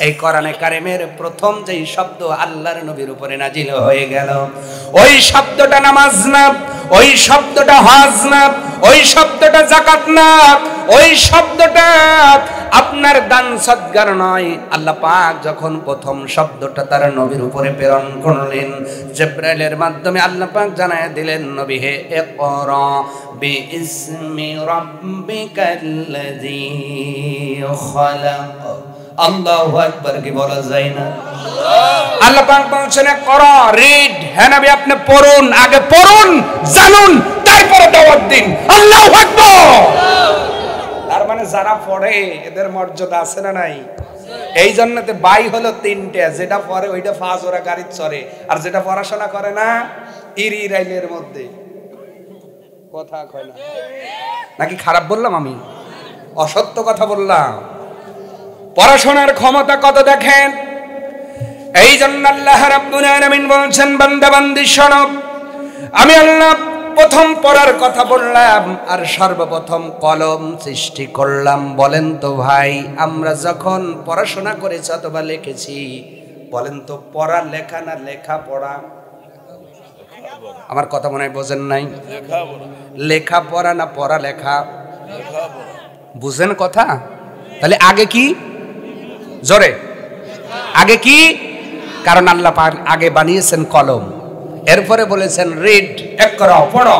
এই কোরআনে কারিমের প্রথম যেই শব্দ আল্লাহর নবীর উপরে নাজিল হয়ে গেল, ওই শব্দটা নামাজ না, ওই শব্দটা হজ না, ওই শব্দটা যাকাত না, ওই শব্দটা আপনার দান সদকার নয়। আল্লাহ পাক যখন প্রথম শব্দটা তার নবীর উপরে প্রেরণ করলেন, জিবরাইলের মাধ্যমে আল্লাহ পাক জানায় দিলেন, নবী হে ইকরা বিইসমি রাব্বিকাল্লাযী খালাক। আল্লাহু আকবার কি বলা যায় না? আল্লাহ পাক বলছেন করো, রিড। হ্যাঁ নবী আপনি পড়ুন, আগে পড়ুন, জানুন, তারপরে দাওয়াত দিন। আল্লাহু আকবার। তার মানে যারা পড়ে এদের মর্যাদা আছে না নাই? এই জন্যতে বাই হলো তিনটে, যেটা পড়ে ওইটা ফাজ ওরা গাড়ি চড়ে, আর যেটা পড়াশোনা করে না ইরি রাইলের মধ্যে। কথা কয় না নাকি? খারাপ বললাম আমি? অসত্য কথা বললাম? পড়াশোনার ক্ষমতা কত দেখেন। এই জন্য আল্লাহ রাব্বুল আলামিন বলছেন, বান্দা বান্দি শোনো, আমি আল্লাহ প্রথম পড়ার কথা বললাম আর সর্বপ্রথম কলম সৃষ্টি করলাম। বলেন তো ভাই, আমরা যখন পড়াশোনা করেছি অথবা লিখেছি, বলেন তো পড়া লেখা না লেখা পড়া? আমার কথা মনে হয় বোঝেন নাই। লেখা পড়া না পড়া লেখা? বুঝেন কথা? তাহলে আগে কি? জোরে আগে কি? কারণ আল্লাহ পাক আগে বানিয়েছেন কলম, এরপরে বলেছেন রিড, ইকরা, পড়ো।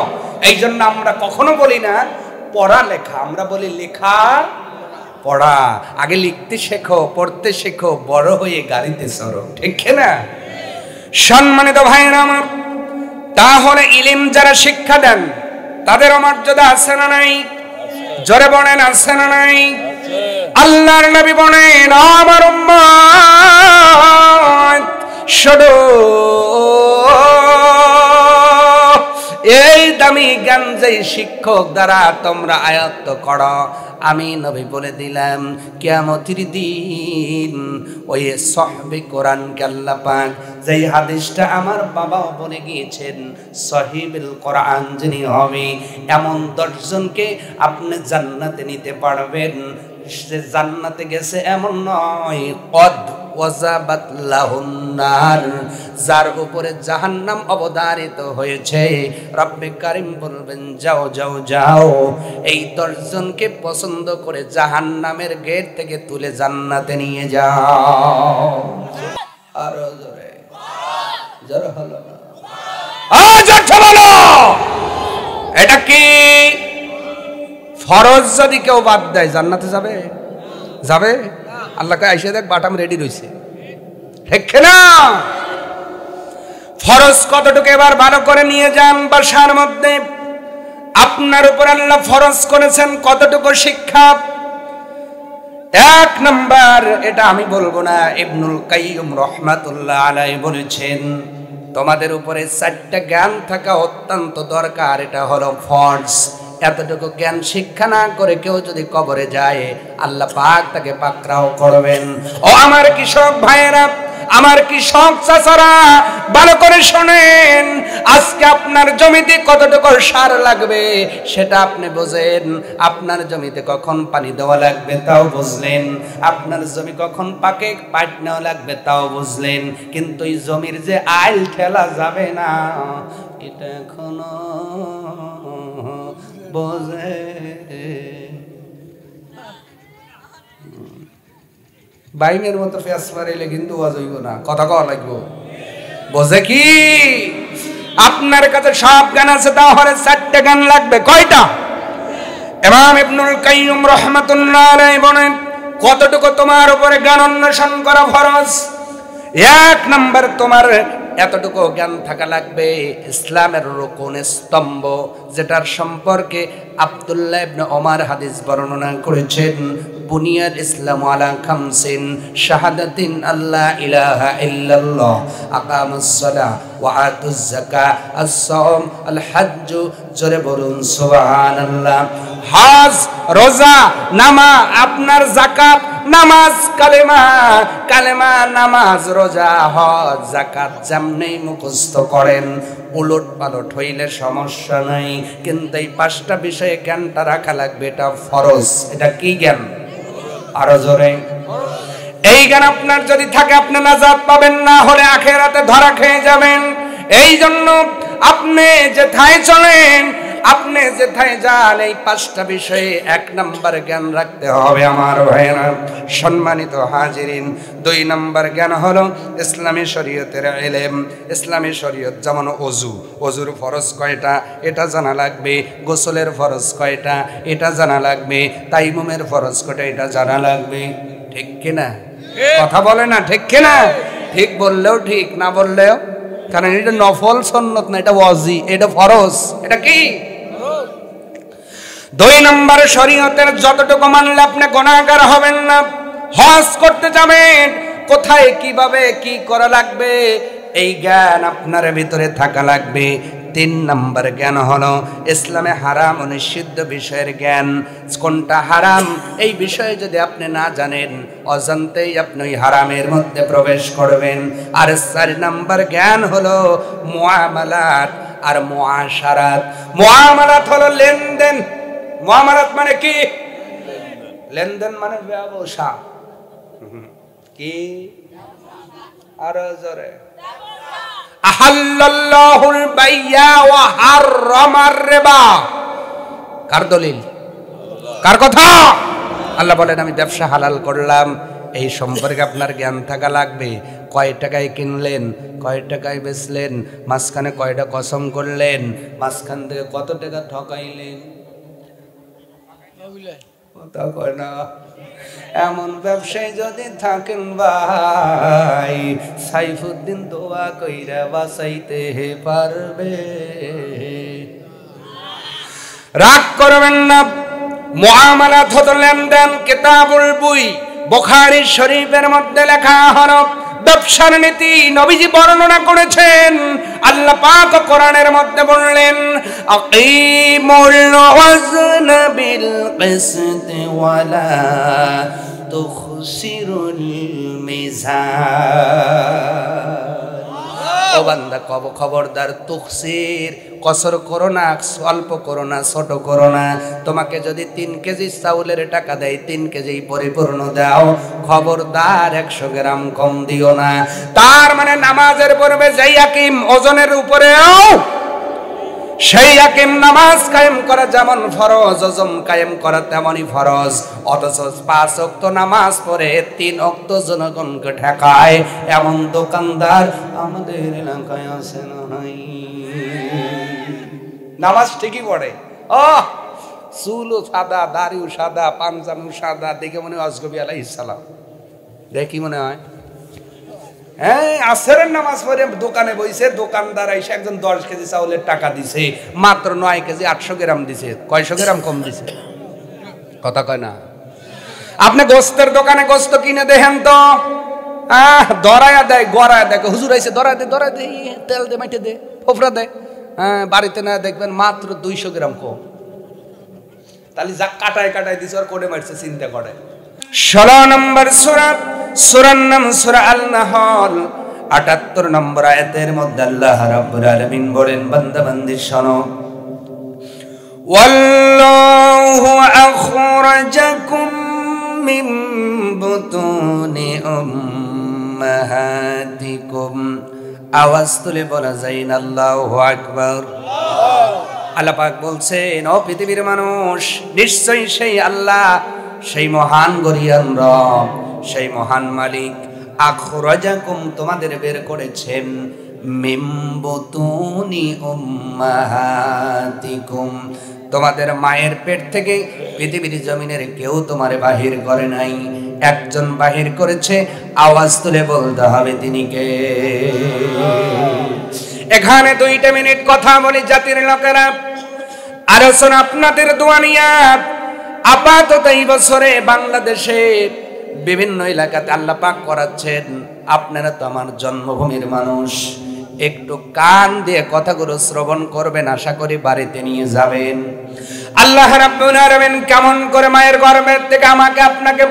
এই জন্য আমরা কখনো বলি না পড়া লেখা, আমরা বলি লেখা পড়া। আগে লিখতে শেখো, পড়তে শেখো, বড় হয়ে গাড়িতে চড়ো, ঠিক না? সম্মানিত ভাইরা আমার, তাহলে ইলম যারা শিক্ষা দেন তাদের মর্যাদা আছে না নাই? জোরে বলেন আছে না নাই? আল্লাহর নবী বলেন, আমার উম্মত শোনো, এই দামি জ্ঞান যেই শিক্ষক দ্বারা তোমরা আয়ত্ত করো, আমি নবী বলে দিলাম কিয়ামতের দিন ওই সাহবে কোরআনকে আল্লাহ পাক যেই হাদিসটা আমার বাবাও বলে গিয়েছেন, সাহিবুল কোরআন যিনি হবে, এমন 10 জনকে আপনি জান্নাতে নিতে পারবেন। সে জান্নাতে গেছে এমন নয়, কদ ওয়াজাবাত লাহুন নার, যার উপরে জাহান্নাম অবধারিত হয়েছে। রব্বে কারীম বলবেন, যাও যাও যাও, এই 10 জনকে পছন্দ করে জাহান্নামের গেট থেকে তুলে জান্নাতে নিয়ে যাও। আরো জোরে, জোরে হলো না? জোরে বলো। এটা কি ফরজ? যদি কেউ বাদ দেয় জান্নাতে যাবে? যাবে? আল্লাহকে আইসে দেখ বাটাম রেডি রয়েছে, ঠিক না? ফরজ কতটুকু এবার ভালো করে নিয়ে যান বাসার মধ্যে। আপনার উপর আল্লাহ ফরজ করেছেন কতটুকু শিক্ষা। 1 নাম্বার, এটা আমি বলবো না, ইবনুল কাইয়্যিম রাহমাতুল্লাহ আলাইহি বলেছেন, তোমাদের উপরে 4টা জ্ঞান থাকা অত্যন্ত দরকার, এটা হলো ফরজ। এতটুকু জ্ঞান শিক্ষা না করে কেউ যদি কবরে যায়, আল্লাহ পাক তাকে পাকড়াও করবেন। ও আমার কৃষক ভাইয়েরা, আমার কৃষক চাচারা, ভালো করে শোনেন, আজকে আপনার জমিতে কতটুকু সার লাগবে সেটা আপনি বোঝেন। আপনার জমিতে কখন পানি দেওয়া লাগবে তাও বুঝলেন, আপনার জমি কখন পাকে পাটনাও লাগবে তাও বুঝলেন, কিন্তু এই জমির যে আইল ঠেলা যাবে না, এটা এখনো বোঝে। বাইমের মতো ফেস মারিলে কিন্তু হইব না, কথা কওয়া লাগবো। বোঝে কি? আপনার কাছে সব জ্ঞান আছে, তাহলে 4টা জ্ঞান লাগবে। কয়টা? ইমাম ইবনুল কাইয়্যিম রাহমাতুল্লাহ আলাইহি বলেন, কতটুকু তোমার উপরে জ্ঞান অন্বেষণ করা ফরজ। 1 নাম্বার, তোমার এতটুকু জ্ঞান থাকা লাগবে ইসলামের রুকুন স্তম্ভ, যেটার সম্পর্কে আব্দুল্লাহ ইবনে ওমর হাদিস বর্ণনা করেছেন, বুনিয়াল ইসলাম আলা খামসিন, শাহাদাতিন আল্লা ইলাহা ইল্লাল্লাহ, আকামুস সালাহ ওয়া আতুজ যাকাত, আস-সাওম, আল হজ্জ। জোরে বলুন সুবহানাল্লাহ। হজ, রোজা, নামাজ, আপনার যাকাত, নামাজ, কালেমা, কালেমা, নামাজ, রোজা, হজ, যাকাত যেমনি মুখস্থ করেন, উলট পালট হইলে সমস্যা নাই, কিন্তু এই 5টা বিষয়ে জ্ঞানটা রাখা লাগবে, এটা ফরজ। এটা কি জ্ঞান? আরো জোরে। এই জ্ঞান আপনার যদি থাকে আপনি নাজাত পাবেন, না হলে আখিরাতে ধরা খেয়ে যাবেন। এই জন্য আপনি যেথায় চলেন, আপনি যেথায় যান, এই 5টা বিষয়ে 1 নাম্বার জ্ঞান রাখতে হবে আমার ভাইয়েরা। সম্মানিত হাজিরিন, 2 নাম্বার জ্ঞান হলো ইসলামী শরীয়তের ইলম। ইসলামী শরীয়ত যেমন অজুর ফরজ কয়টা এটা জানা লাগবে, গোসলের ফরজ কয়টা এটা জানা লাগবে, তাইমুমের ফরজ কয়টা এটা জানা লাগবে। ঠিক কিনা? কথা বলে না, ঠিক কিনা? ঠিক বললেও ঠিক, না বললেও, কারণ এটা নফল সুন্নত না, এটা ওয়াজি, এটা ফরজ। এটা কি? 2 নম্বর শরীয়তের যতটুকু মানলে আপনি গুনাহগার হবেন না। হজ করতে যাবেন, কোথায় কিভাবে কি করা লাগবে এই জ্ঞান আপনার ভিতরে থাকা লাগবে। 3 নম্বর জ্ঞান হলো ইসলামে হারাম ও নিষিদ্ধ বিষয়ের জ্ঞান। কোনটা হারাম এই বিষয়ে যদি আপনি না জানেন, অজান্তেই আপনি ওই হারামের মধ্যে প্রবেশ করবেন। আর 4 নম্বর জ্ঞান হলো মুআমালাত আর মুআশারাত। মুআমালাত হলো লেনদেন। মুআমালাত মানে কি? লেনদেন মানে ব্যবসা। কি? আর জোরে। আহাল্লাল্লাহুল বাইয়া ওয়া হাররামার রিবা। কার দলিল? কার কথা? আল্লাহ বলেন আমি ব্যবসা হালাল করলাম। এই সম্পর্কে আপনার জ্ঞান থাকা লাগবে। কয় টাকায় কিনলেন, কয় টাকায় বেচলেন, মাঝখানে কয়টা কসম করলেন, মাঝখান থেকে কত টাকা ঠকাইলেন। এমন ব্যবসায় যদি থাকেন ভাই, সাইফুদ্দিন দোয়া কইরা বাঁচাইতে পারবে। রাগ করবেন না। মুআমালাত হলো লেনদেন। কিতাবুল বুই বুখারী শরীফের মধ্যে লেখা হলো ব্যবসার নীতি নবীজি বর্ণনা করেছেন। আল্লাহ পাক কোরআনের মধ্যে বললেন আকিমুল ওয়াজনা বিল কিসতি ওয়ালা তুখসিরুল মিজান। ও বান্দা, খবরদার তুখসির, কসর করো না, অল্প করো না, ছোট করো না। তোমাকে যদি 3 কেজি চাউলের টাকা দেয়, 3 কেজি পরিপূর্ণ দাও, খবরদার 100 গ্রাম কম দিও না। তার মানে নামাজের পূর্বে যেই আকিম ওজনের উপরেও সেই আকিম নামাজ কায়েম করা যেমন ফরজ, ওজন কায়েম করা তেমনই ফরজ। অথচ 5 ওয়াক্ত নামাজ পড়ে 3 ওয়াক্ত জনগণকে ঠেকায় এমন দোকানদার আমাদের এলাকায় আছে না? নাই। নামাজ ঠিকই পড়ে, চুলও সাদা, দাড়িও সাদা, পাঞ্জাবিও সাদা, দেখে মনে হয় আজগবি আলাইহিস সালাম। দেখি মনে হয় হ্যাঁ আসরের নামাজ পড়ে দোকানে বইছে, দোকানদার এসে একজন 10 কেজি চাউলের টাকা দিছে, মাত্র 9 কেজি 800 গ্রাম দিছে। কয়শো গ্রাম কম দিছে? কথা কয় না। আপনি গোস্তের দোকানে গোস্ত কিনে দেখেন তো, দরায়া দেয়, গড়ায় দেয়, হুজুর আইছে দরায় দে, দরায় দে, তেল দে, মাইটে দে, ফোফরা দে। বাড়িতে না দেখবেন মাত্র 200 গ্রাম কম। তাহলে যা কাটায় কাটায় দিছে আর কোডে মারছে চিন্তা করে। 16 নম্বর সূরা, সূরার নাম সূরা আল-নাহল। 78 নম্বর আয়াতের মধ্যে আল্লাহ রাব্বুল আলামিন বলেন, বান্দা বান্দি শোনো, ওয়াল্লাহু আখরাজাকুম মিন বুতুনি উম্মাহাতিকুম। আওয়াজ তুলে বলা যায় না আল্লাহু আকবার। আল্লাহ পাক বলছেন, ও পৃথিবীর মানুষ, নিশ্চয়ই সেই আল্লাহ, সেই মহান গরিয়ান রব, সেই মহান মালিক আখরাজাকুম তোমাদের বের করেছেন মিন বুতুনি উম্মাহাতিকুম তোমাদের মায়ের পেট থেকে। পৃথিবীর জমিনের কেউ তোমারে বাহির করে নাই, একজন বাহির করেছে। আওয়াজ তুলে বলতে হবে তিনি কে। এখানে 2 মিনিট কথা বলি জাতির লোকেরা, আলোচনা আপনাদের দোয়া নিয়ে। আপাতত এই বছরে বাংলাদেশে বিভিন্ন এলাকাতে আল্লাহ পাক করাচ্ছেন। আপনারা তো আমার জন্মভূমির মানুষ, একটু কান দিয়ে কথাগুলো শ্রবণ করবেন, আশা করি বাড়িতে নিয়ে যাবেন। আল্লাহ রাব্বুল আলামিন কেমন করে মায়ের গর্ভের থেকে আমাকে আপনাকে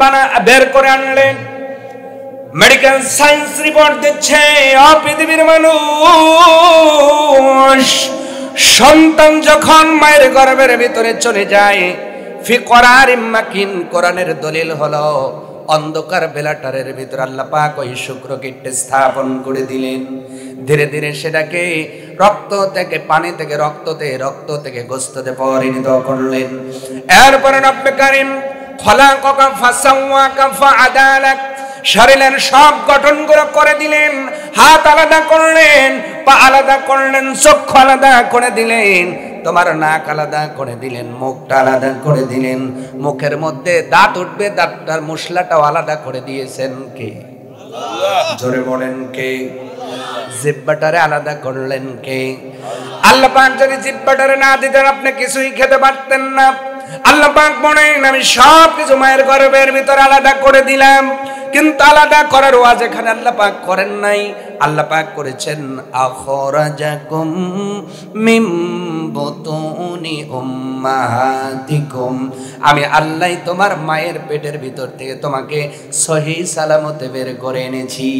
বের করে আনলেন। মেডিকেল সায়েন্স রিপোর্ট দিচ্ছে, ও পৃথিবীর মানুষ, সন্তান যখন মায়ের গর্ভের ভিতরে চলে যায়, ফি করারিম মাকিন, কোরআনের দলিল হলো অন্ধকার বেলাটারের ভিতর আল্লাহ পাক ওই শুক্রকীটকে স্থাপন করে দিলেন। ধীরে ধীরে সেটাকে রক্ত থেকে পানি থেকে রক্ত থেকে গোশতে পরিণত করলেন। এরপরে রব্বে কারীম খলাকাকা ফাসাওয়াকা ফাআদালাক, শরীরের সব গঠনগুলো করে দিলেন। হাত আলাদা করলেন, পা আলাদা করলেন, চক্ষু আলাদা করে দিলেন, তোমার নাক আলাদা করে দিলেন, মুখটা আলাদা করে দিলেন। মুখের মধ্যে দাঁত উঠবে, দাঁতটার মশলাটাও আলাদা করে দিয়েছেন কে? আল্লাহ। জোরে বলেন কে? জিহ্বাটারে আলাদা করলেন কে? আল্লাহ পাক যদি জিহ্বাটারে না দিতেন আপনি কিছুই খেতে পারতেন না। আল্লাহ পাক বলেন আমি সব কিছু মায়ের গর্ভের ভিতর আলাদা করে দিলাম, কিন্তু আলাদা করার ওয়াজ এখানে আল্লাহ পাক করেন নাই। আল্লাহ পাক করেছেন আখরাজাকুম মিন বুতুনি উম্মাহাতিকুম, আমি আল্লাহ তোমার মায়ের পেটের ভিতর থেকে তোমাকে সহি সালামতে বের করে এনেছি।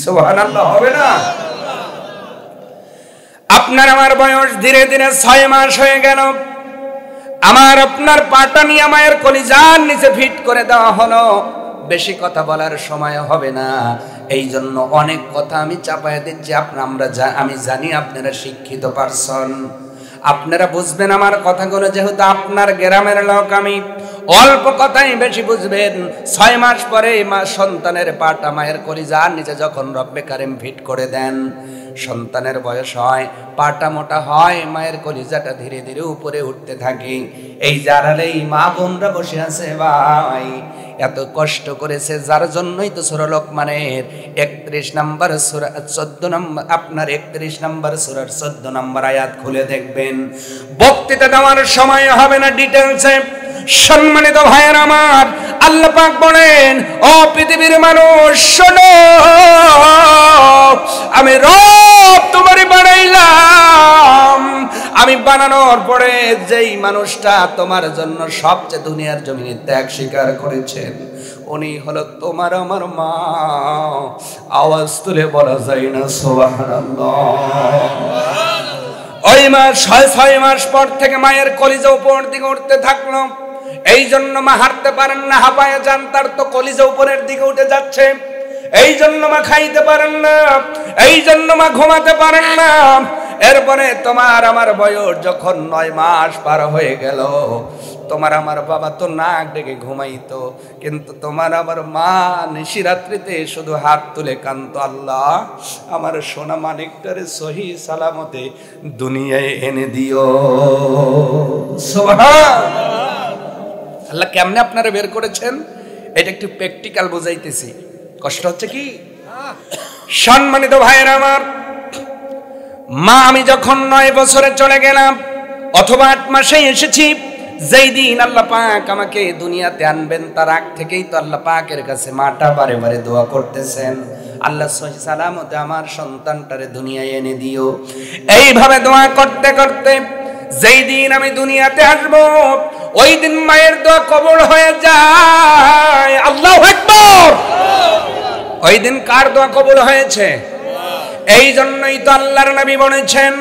সুবহানাল্লাহ হবে না? আপনার আমার বয়স ধীরে ধীরে 6 মাস হয়ে গেল। আমার আপনার পাটা নিয়ে মায়ের কলিজার নিচে ফিট করে দেওয়া হলো। বেশি কথা বলার সময় হবে না, এই জন্য অনেক কথা আমি চাপায় দিচ্ছি। আমি জানি আপনারা শিক্ষিত পারসন, আপনারা বুঝবেন আমার কথাগুলো। যেহেতু আপনার গ্রামের লোক, আমি অল্প কথাই বেশি বুঝবেন। 6 মাস পরে সন্তানের পাটা মায়ের কলিজার নিচে যখন রব্বে কারীম ফিট করে দেন, সন্তানের বয়স হয়, পাটা মোটা হয়, মায়ের কলিজাটা ধীরে ধীরে উপরে উঠতে থাকে। এই জারালে এই মা বোনরা বসে আছে ভাই, এত কষ্ট করেছে, যার জন্যই তো সূরা লোকমানের 31 নম্বর সূরা 14 নম্বর আপনার 31 নম্বর সূরার 14 নম্বর আয়াত খুলে দেখবেন। বক্তৃতা দেওয়ার সময় হবে না ডিটেইলসে। সম্মানিত ভাইয়ের আমার, আল্লাহ পাক বলেন ও পৃথিবীর মানুষ শোনো, আমি রব তোমারে বানাইলাম। আমি বানানোর পরে যেই মানুষটা তোমার জন্য সবচেয়ে দুনিয়ার জমিনে ত্যাগ স্বীকার করেছেন, উনি হলো তোমার আমার মা। আওয়াজ তুলে বলা যায় না সুবহানাল্লাহ। ওই মা 6 মাস পর থেকে মায়ের কলিজা উপর দিকে উঠতে থাকলো। এই জন্য মা হাঁটতে পারেন না, হাঁপায়ে যান, তার তো কলিজা উপরের দিকে উঠে যাচ্ছে। এই জন্য মা খাইতে পারেন না, এই জন্য মা ঘুমাতে পারেন না। এরপরে তোমার আমার বয়স যখন 9 মাস পার হয়ে গেল, তোমার আমার বাবা তো নাক ডেকে ঘুমাইতো, কিন্তু তোমার আমার মা নিশিরাত্রিতে শুধু হাত তুলে কান্ত, আল্লাহ আমার সোনা মানিকটারে সহি সালামতে দুনিয়ায় এনে দিও। সুবহানাল্লাহ। আল্লাহ কেমনে আপনারা বের করেছেন এটা একটু প্র্যাকটিক্যাল বুঝাইতেছি। কষ্ট হচ্ছে কি? সম্মানিত ভাইয়েরা আমার, মা আমি যখন 9 বছরে চলে গেলাম অথবা 8 মাসে এসেছি, যেই দিন আল্লাহ পাক আমাকে দুনিয়াতে আনবেন তার আগ থেকেই তো আল্লাহ পাকের কাছে মাটা বারে বারে দোয়া করতেছেন, আল্লাহ সহি সালামতে আমার সন্তানটারে দুনিয়ায় এনে দিও। এইভাবে দোয়া করতে করতে যেই দিন আমি দুনিয়াতে আসব, ওই দিন মায়ের দোয়া কবুল হয়ে যায়। আল্লাহু আকবার। ওই দিন কার দোয়া কবুল হয়েছে? এই জন্যই তো আল্লাহর নবী বলেছেন,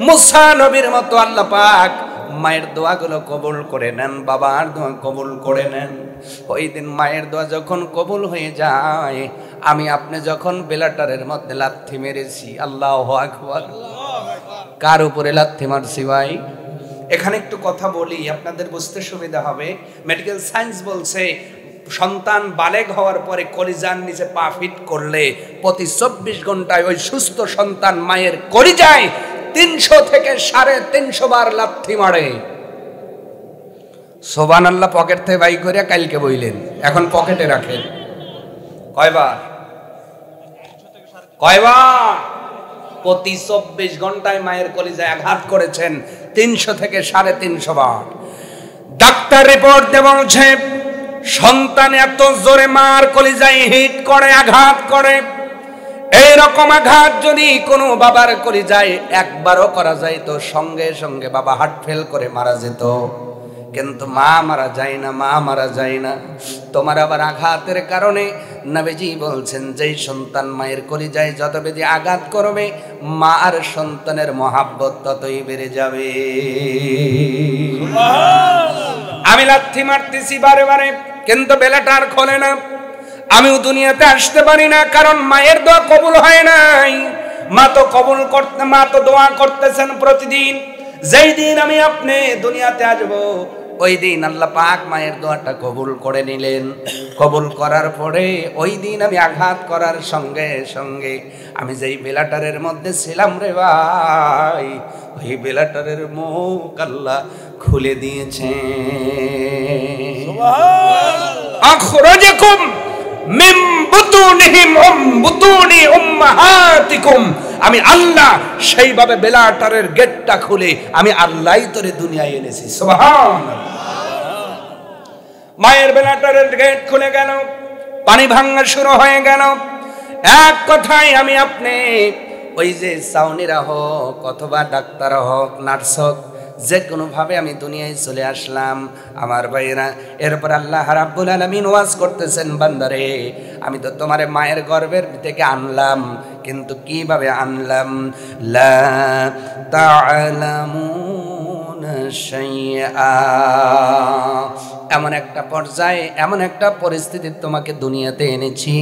মুসা নবীর মতো আল্লাহ পাক মায়ের দোয়াগুলো কবুল করে নেন, বাবার দোয়া কবুল করে নেন। ওই দিন মায়ের দোয়া যখন কবুল হয়ে যায়, আমি আপনি যখন বেলাটারের মধ্যে লাথি মেরেছি, আল্লাহু আকবার। কার উপরে লাথি মারছি ভাই? এখানে একটু কথা বলি, আপনাদের বুঝতে সুবিধা হবে। মেডিকেল সায়েন্স বলছে সন্তান বালেগ হওয়ার পরে কলিজার নিচে পা ফিট করলে প্রতি 24 ঘন্টায় ওই সুস্থ সন্তান মায়ের কলিজায় 300 থেকে 350 বার লাথি মারে। সুবহানাল্লাহ। পকেট থেকে বাই করে কালকে বইলেন, এখন পকেটে রাখেন। কয়বার? প্রতি 24 ঘন্টায় মায়ের কলিজায় আঘাত করেছেন 300 থেকে 350 বার। ডাক্তার রিপোর্ট দিয়ে বলছে সন্তান এত জোরে মার কলিজায় হিট করে, আঘাত করে। এইরকম আঘাত যদি কোনো বাবার কলিজায় একবারও করা যায় তো সঙ্গে সঙ্গে বাবা হার্ট ফেল করে মারা যেত, কিন্তু মা মারা যায় না, মা মারা যায় না। তোমার আবার আঘাতের কারণে নবীজি বলছেন যেই সন্তান মায়ের কলিজায় যত বেশি আঘাত করবে, মা আর সন্তানের মহাব্বত ততই বেড়ে যাবে। আমি লাথি মারতেছি বারে বারে, কিন্তু বেলাটা আর খোলে না। আমিও দুনিয়াতে আসতে পারি না, কারণ মায়ের দোয়া কবুল হয় নাই। মা তো দোয়া করতেছেন প্রতিদিন। যেই দিন আমি আপনি দুনিয়াতে আসবো, ওই দিন আল্লাহ পাক মায়ের দোয়াটা কবুল করে নিলেন। কবুল করার পরে ওই দিন আমি আঘাত করার সঙ্গে সঙ্গে আমি যেই বেলাটারের মধ্যে ছিলাম রে ভাই, ওই বেলাটারের মুখ আল্লাহ খুলে দিয়েছে। আখরাজাকুম মিন বুতুনিহিম বুতুনি উম্মাহাতিকুম, আমি আল্লাহ সেইভাবে বেলাটারের গেটটা খুলে আমি আল্লাহই তোরে দুনিয়ায় এনেছি। সুবহানাল্লাহ। মায়ের বেলাটারের গেট খুলে গেল, পানি ভাঙা শুরু হয়ে গেল। এক কথায় আমি আপনি ওই যে সাউনিরা হোক অথবা ডাক্তার হোক নার্স হোক, যে কোনো ভাবে আমি দুনিয়ায় চলে আসলাম আমার ভাইয়েরা। এরপর আল্লাহ রাব্বুল আলামিন ওয়াজ করতেছেন, বান্দারে আমি তো তোমারে মায়ের গর্ভের থেকে আনলাম, কিন্তু কিভাবে আনলাম? লা তা'লামুনা শাইআ, এমন একটা পর্যায়ে এমন একটা পরিস্থিতি তোমাকে দুনিয়াতে এনেছি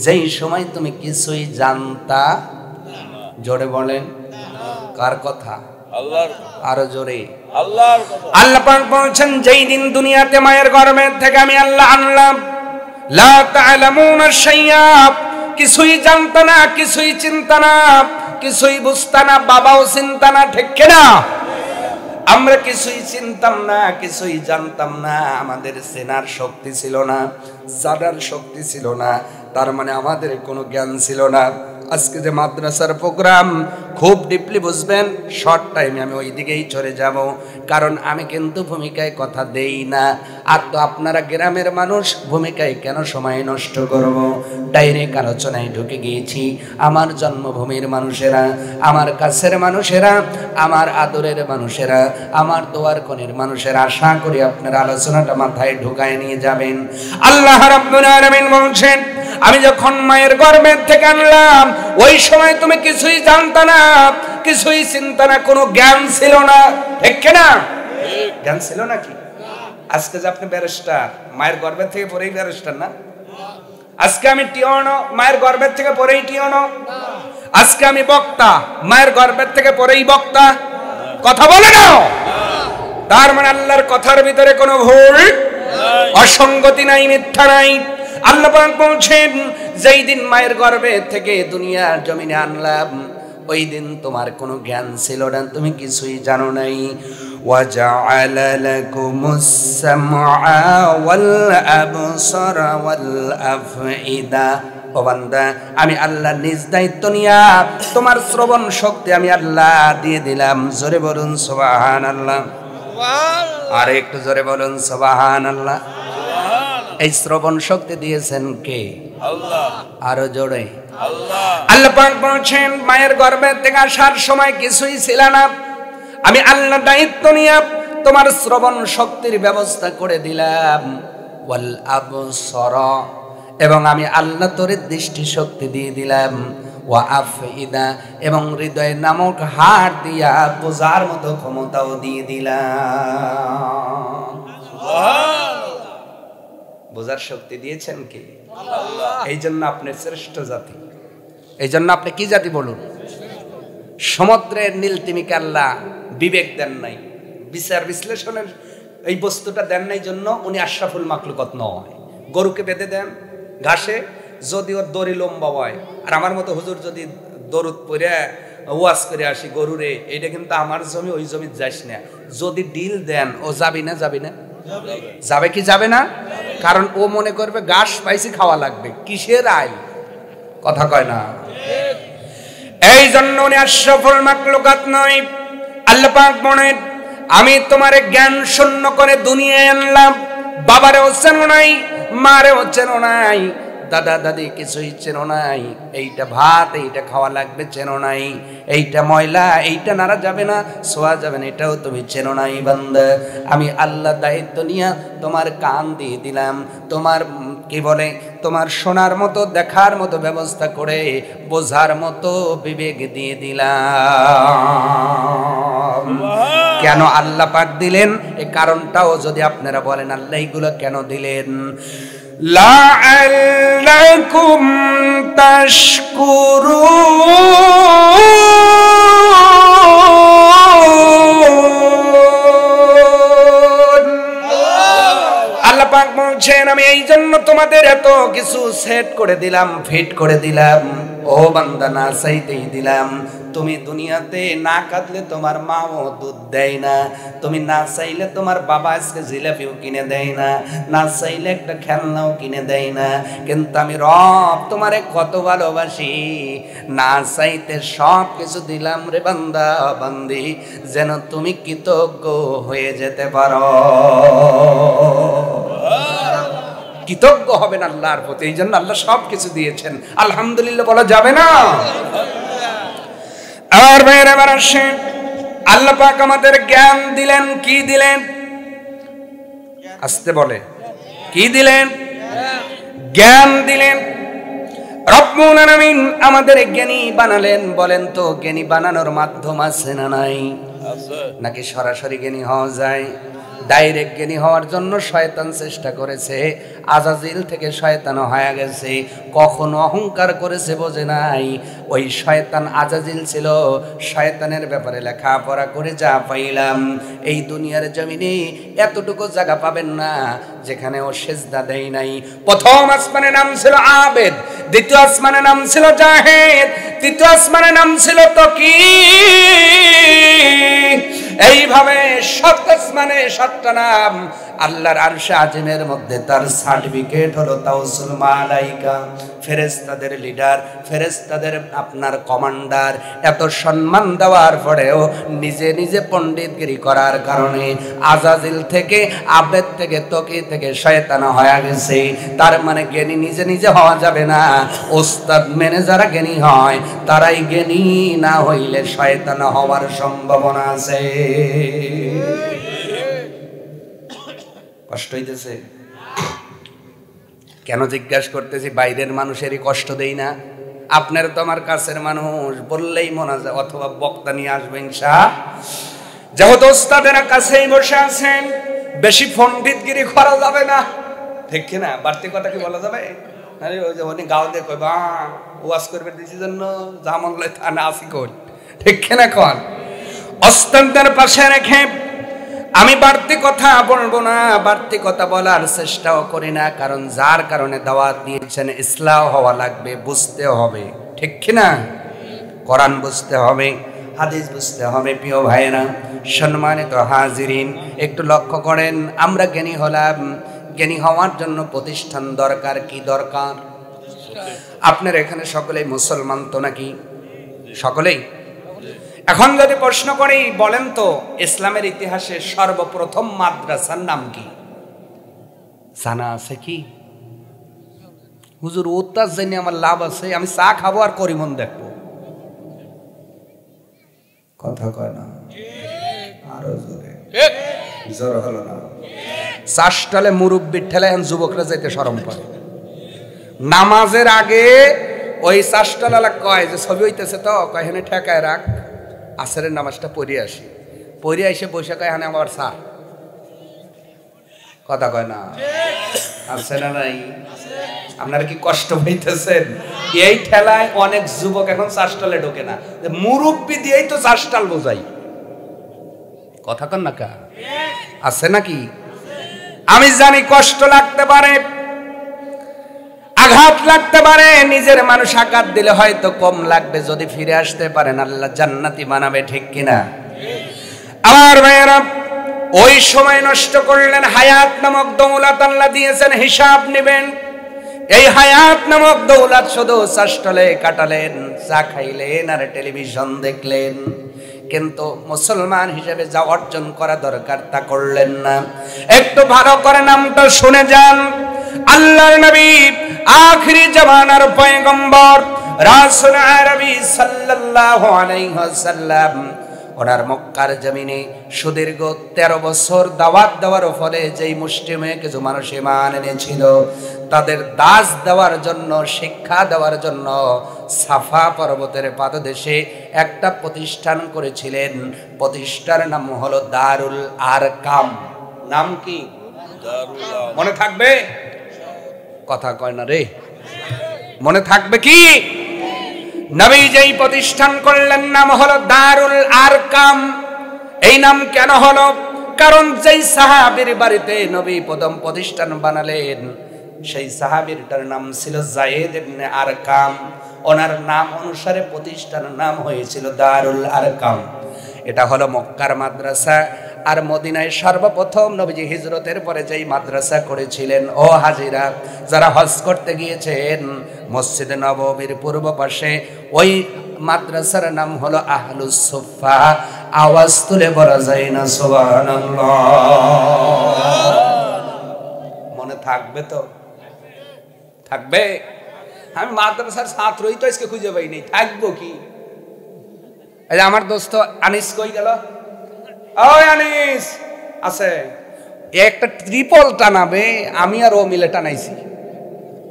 যেই সময় তুমি কিছুই জানতা। জোরে বলেন, কার কথা? আল্লাহর। আরো জোরে, আল্লাহর কথা। আল্লাহ পাক বলেন, যেই দিন দুনিয়াতে মায়ের গর্ভের থেকে আমি আল্লাহ আনলাম, লা তা'লামুনা শাইআ, কিছুই জানতা না, কিছুই চিন্তা না, কিছুই বুঝতা না, বাবাও চিন্তা না, ঠিক কিনা? আমরা কিছুই চিনতাম না, কিছুই জানতাম না, আমাদের চেনার শক্তি ছিল না, জানার শক্তি ছিল না, তার মানে আমাদের কোনো জ্ঞান ছিল না। আজকে যে মাদ্রাসার প্রোগ্রাম খুব ডিপলি বুঝবেন, শর্ট টাইমে আমি ওই দিকেই চলে যাব, কারণ আমি কিন্তু ভূমিকায় কথা দেই না। আর তো আপনারা গ্রামের মানুষ, ভূমিকায় কেন সময় নষ্ট করব? ডাইরেক্ট আলোচনায় ঢুকে গিয়েছি। আমার জন্মভূমির মানুষেরা, আমার কাছের মানুষেরা, আমার আদরের মানুষেরা, আমার দোয়ার কোণের মানুষেরা, আশা করি আপনারা আলোচনাটা মাথায় ঢুকায় নিয়ে যাবেন। আল্লাহ রাব্বুল আলামিন বলছেন, আমি যখন মায়ের গর্ভের থেকে আনলাম, ওই সময় তুমি কিছুই জানতা না, কিছুই চিন্তা না, কোনো জ্ঞান ছিল না, ঠিক কিনা? জ্ঞান ছিল নাকি? আজকে যে আপনি ব্যারিস্টার, মায়ের গর্ভের থেকে পরেই ব্যারিস্টার না? আজকে আমি টিওনো, মায়ের গর্ভের থেকে পরেই টিওনো। আজকে আমি বক্তা, মায়ের গর্ভের থেকে পরেই বক্তা। কথা বলে না? তার মানে আল্লাহর কথার ভিতরে কোনো ভুল, অসঙ্গতি নাই, মিথ্যা নাই। আল্লাহ পাক বলছেন, যেই দিন মায়ের গর্ভে থেকে দুনিয়ার জমিনে আনলাম, ওই দিন তোমার কোনো জ্ঞান ছিল না, তুমি কিছুই জানো নাই। ওয়াজআলা লাকুমুস সামআ ওয়াল আবসারা ওয়াল আফইদা, ও বান্দা আমি আল্লাহ নিজ দায়িত্ব নিয়া তোমার শ্রবণ শক্তি আমি আল্লাহ দিয়ে দিলাম। জোরে বলুন সুবহানাল্লাহ। আর একটু জোরে বলুন সুবহানাল্লাহ। এই শ্রবণ শক্তি দিয়েছেন কে? আল্লাহ। আরো জোরে, আল্লাহ। আল্লাহ পাক বলেন, মায়ের গর্ভে থেকে আসার সময় কিছুই ছিল না, আমি আল্লাহ দায়িত্ব নিয়ে তোমার শ্রবণ শক্তির ব্যবস্থা করে দিলাম। ওয়াল আবসারা, এবং আমি আল্লাহ তোর দৃষ্টি শক্তি দিয়ে দিলাম। ওয়া আফইদা, এবং হৃদয় নামক হাড় দিয়া বোঝার মতো ক্ষমতাও দিয়ে দিলাম। বোঝার শক্তি দিয়েছেন কে? আল্লাহ। এই জন্য আপনি শ্রেষ্ঠ জাতি। এই জন্য আপনি কি জাতি বলুন? সমুদ্রের নীল তিমিকে আল্লাহ বিবেক দেন নাই, বিচার বিশ্লেষণের এই বস্তুটা দেন নাই, জন্য উনি আশরাফুল মাখলুকাত নয়। গরুকে বেঁধে দেন ঘাসে, যদি ওর দড়ি লম্বা হয়, আর আমার মতো হুজুর যদি দরুদ পড়ে ওয়াজ করে আসি গরুরে, এটা কিন্তু আমার জমি, ওই জমি যাস না, যদি ডিল দেন ও যাবি না? যাবি না? যাবে কি যাবে না? কারণ ও মনে করবে ঘাস পাইছি, খাওয়া লাগবে, কিসের আয়? কথা কয় না? এই জন্য উনি আশরাফুল মাখলুকাত নয়। আল্লাহ পাক বলেন, আমি তোমারে জ্ঞান শূন্য করে দুনিয়ায় আনলাম, বাবারেও চেনো নাই, মারেও চেনো নাই, দাদা দাদি কিছুই চেনো নাই, এইটা ভাত এইটা খাওয়া লাগবে চেনো নাই, এইটা ময়লা এইটা নাড়া যাবে না ছোঁয়া যাবে না এটাও তুমি চেনো নাই বান্দা। আমি আল্লাহ দায়িত্ব নিয়ে তোমার কান দিয়ে দিলাম, তোমার কি বলে তোমার শোনার মতো দেখার মতো ব্যবস্থা করে বোঝার মতো বিবেক দিয়ে দিলাম। কেন আল্লাহ পাক দিলেন এই কারণটাও যদি আপনারা বলেন আল্লাহ এইগুলো কেন দিলেন? লাআল্লাকুম তাশকুরুন। আল্লাহ পাক বলছেন আমি এই জন্য তোমাদের এত কিছু সেট করে দিলাম, ফিট করে দিলাম। ও বান্দা না চাইতেই দিলাম। তুমি দুনিয়াতে না কাঁদলে তোমার মাও দুধ দেয় না, তুমি না চাইলে তোমার বাবা আজকে জিলাপিও কিনে দেয় না, না চাইলে একটা খেলনাও কিনে দেয় না। কিন্তু আমি রব তোমারে কত ভালোবাসি, না চাইতে সব কিছু দিলাম রে বান্দা বান্দি, যেন তুমি কৃতজ্ঞ হয়ে যেতে পারো। কৃতজ্ঞ হবেন আল্লাহর প্রতি, এই জন্য আল্লাহ সব কিছু দিয়েছেন। আলহামদুলিল্লাহ বলা যাবে না? আর ভাইয়েরা এবার আসেন, আল্লাহ পাক আমাদের জ্ঞান দিলেন। কি দিলেন? আসতে বলে কি দিলেন? জ্ঞান দিলেন। রব্বুল আলামিন আমাদের জ্ঞানী বানালেন। বলেন তো জ্ঞানী বানানোর মাধ্যম আছে না নাই? নাকি সরাসরি জ্ঞানী হওয়া যায়? ডাইরেক্ট জ্ঞানী হওয়ার জন্য শয়তান চেষ্টা করেছে, আজাজিল থেকে শয়তান হয়ে গেছে। কখনো অহংকার করেছে বোঝে নাই, ওই শয়তান আজাজিল ছিল। শয়তানের ব্যাপারে লেখাপড়া করে যা পাইলাম, এই দুনিয়ার জমিনে এতটুকু জায়গা পাবেন না যেখানে ও সেজদা দেয় নাই। প্রথম আসমানের নাম ছিল আবেদ, দ্বিতীয় আসমানের নাম ছিল জাহেদ, তৃতীয় আসমানের নাম ছিল তকি। এইভাবে সাত আসমানে সাতটা নাম। আল্লাহর আরশে আজিমের মধ্যে তার সার্টিফিকেট হলো তাওসুল মালাইকা, ফেরেশতাদের লিডার, ফেরেশতাদের আপনার কমান্ডার। এত সম্মান দেওয়ার পরেও নিজে নিজে পণ্ডিতগিরি করার কারণে আজাজিল থেকে, আবেদ থেকে, তকি থেকে শয়তান হয়ে গেছে। তার মানে জ্ঞানী নিজে নিজে হওয়া যাবে না, ওস্তাদ মেনে যারা জ্ঞানী হয় তারাই জ্ঞানী, না হইলে শয়তান হওয়ার সম্ভাবনা আছে। কষ্ট হইতেছে? কেন জিজ্ঞাসা করতেছি? বাইরের মানুষেরই কষ্ট দেই না? আপনার তো আমার কাছের মানুষ, বললেই মনে যায় অথবা বক্তা নিয়ে আসবে ইনশাআল্লাহ। যেহেতু ওস্তাদেরা কাছেই বসে আছেন, বেশি পণ্ডিতগিরি করা যাবে না, ঠিক কিনা? বাড়তি কথা কি বলা যাবে? আরে ওই যে উনি গাও দিয়ে কইবা ওয়াজ করবে দিছি জন্য জামন লই থানা আসি কই, ঠিক কিনা? কোন ওস্তাদের পাশে রেখে আমি বাড়তি কথা বলবো না, বাড়তি কথা বলার চেষ্টাও করি না। কারণ যার কারণে দাওয়াত দিয়েছেন ইসলাম হওয়া লাগবে, বুঝতে হবে, ঠিক কিনা? কোরআন বুঝতে হবে, হাদিস বুঝতে হবে। প্রিয় ভাইয়েরা, সম্মানিত হাজিরিন, একটু লক্ষ্য করেন, আমরা জ্ঞানী হলাম। জ্ঞানী হওয়ার জন্য প্রতিষ্ঠান দরকার। কি দরকার? আপনার এখানে সকলেই মুসলমান তো নাকি? সকলেই? এখন যদি প্রশ্ন করি, বলেন তো ইসলামের ইতিহাসে সর্বপ্রথম মাদ্রাসার নাম কি? জানা আছে কি? হুজুর ওটা জেনে আমার লাভ আছে, আমি চা খাবো আর করিমন দেখবো। কথা কয় না? আরো জোরে জোর হলো না? চাষটালে মুরব্বির ঠেলে এখন যুবকরা যাইতে শরম করে। নামাজের আগে ওই চাষটালা কয় যে ছবি হইতেছে তো, কয় হেনে ঠেকায় রাখ, আসরের নামাজটা পড়ে আসি। পড়ে এসে বসে কয় হানে আমার চা। কথা কয় না? আছে না নাই? আপনারা কি কষ্ট হইতেছেন? এই ঠেলায় অনেক যুবক এখন চাষটালে ঢোকে না, মুরব্বি দিয়েই তো চাষটাল বোঝাই। কথা কন না কা? আছে নাকি? আমি জানি কষ্ট লাগতে পারে, আঘাত লাগতে পারে, নিজের মানুষ আঘাত দিলে হয়তো কম লাগবে। যদি ফিরে আসতে পারেন আল্লাহ জান্নাতি বানাবে, ঠিক কিনা? আমার ভাইয়েরা, ওই সময় নষ্ট করলেন। হায়াত নামক দৌলত আল্লাহ দিয়েছেন, হিসাব নেবেন। এই হায়াত নামক দৌলত শুধু চাষটলে কাটালেন, চা খাইলেন আর টেলিভিশন দেখলেন, কিন্তু মুসলমান হিসেবে যা অর্জন করা দরকার তা করলেন না। একটু ভালো করে নামটা শুনে যান। আল্লাহর নবী আখিরি জামানার পয়গম্বর রাসূল আরবি সাল্লাল্লাহু আলাইহি ওয়াসাল্লাম ওনার মক্কার জমিনে সুদীর্ঘ 13 বছর দাওয়াত দেওয়ার ফলে যেই মুসলিমে কিছু মানুষ ঈমান এনেছিল তাদের দাস দেওয়ার জন্য, শিক্ষা দেওয়ার জন্য সাফা পর্বতের পাদদেশে একটা প্রতিষ্ঠান করেছিলেন। প্রতিষ্ঠানের নাম হলো দারুল আরকাম। নাম কি? মনে থাকবে? কথা কয় না রে, মনে থাকবে কি? নবী যেই প্রতিষ্ঠান করলেন নাম হলো দারুল আরকাম। এই নাম কেন হলো? কারণ যেই সাহাবীর বাড়িতে নবী প্রথম প্রতিষ্ঠান বানালেন সেই সাহাবীরটার নাম ছিল যায়েদ ইবনে আরকাম। ওনার নাম অনুসারে প্রতিষ্ঠানের নাম হয়েছিল দারুল আরকাম। এটা হলো মক্কার মাদ্রাসা। আর মদিনায় সর্বপ্রথম নবীজি হিজরতের পরে যেই মাদ্রাসা করেছিলেন, ও হাজিরা যারা হজ করতে গিয়েছেন, মসজিদে নববীর পূর্ব পাশে ওই মাদ্রাসার নাম হলো আহলুস সুফফা। আওয়াজ তুলে বলা যায় না সুবহানাল্লাহ? মনে থাকবে তো? থাকবে? আমি মাদ্রাসার ছাত্রই তো আজকে খুঁজে পাইনি, থাকবো কি? এই যে আমার দোস্ত আনিস কই গেল? ওই আনিস আছে, একটা ট্রিপল টানাবে, আমি আর ও মিলে টানাইছি।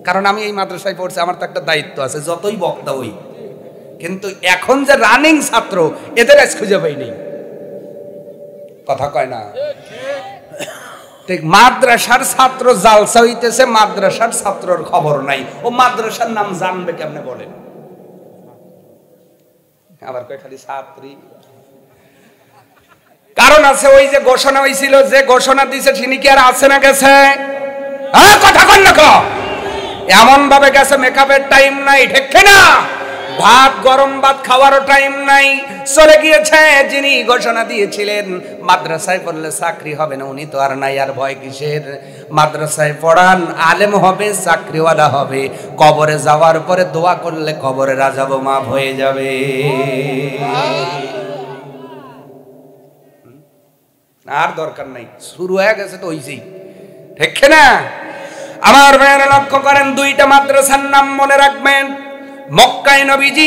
কারণ আমি এই মাদ্রাসায় পড়ছি, আমার তো একটা দায়িত্ব আছে, যতই বক্তা হই। কিন্তু এখন যে রানিং ছাত্র এদের আজ খুঁজে পাইনি। কথা কয় না ঠিক? মাদ্রাসার ছাত্র জালসা হইতেছে, মাদ্রাসার ছাত্রর খবর নাই। ও মাদ্রাসার নাম জানবে কেমনে বলেন? আবার কয় খালি ছাত্রী। কারণ আছে, ওই যে ঘোষণা হয়েছিল, যে ঘোষণা দিছে তিনি কি আর আছে না গেছে? কথা কন না, এমন ভাবে গেছে মেকআপের টাইম নাই, ঠিক না? ভাত, গরম ভাত খাওয়ারও টাইম নাই, চলে গিয়েছে। যিনি ঘোষণা দিয়েছিলেন মাদ্রাসায় পড়লে চাকরি হবে না, উনি তো আর নাই। আর ভয় কিসের? মাদ্রাসায় পড়ান, আলেম হবে, চাকরিওয়ালা হবে, কবরে যাওয়ার পরে দোয়া করলে কবরে রাজাব মাফ হয়ে যাবে। আর দরকার নাই, শুরু হয়ে গেছে তো হইছেই, ঠিক না? আমার ভাইয়েরা লক্ষ্য করেন, দুইটা মাদ্রাসার নাম মনে রাখবেন। মক্কায় নবীজি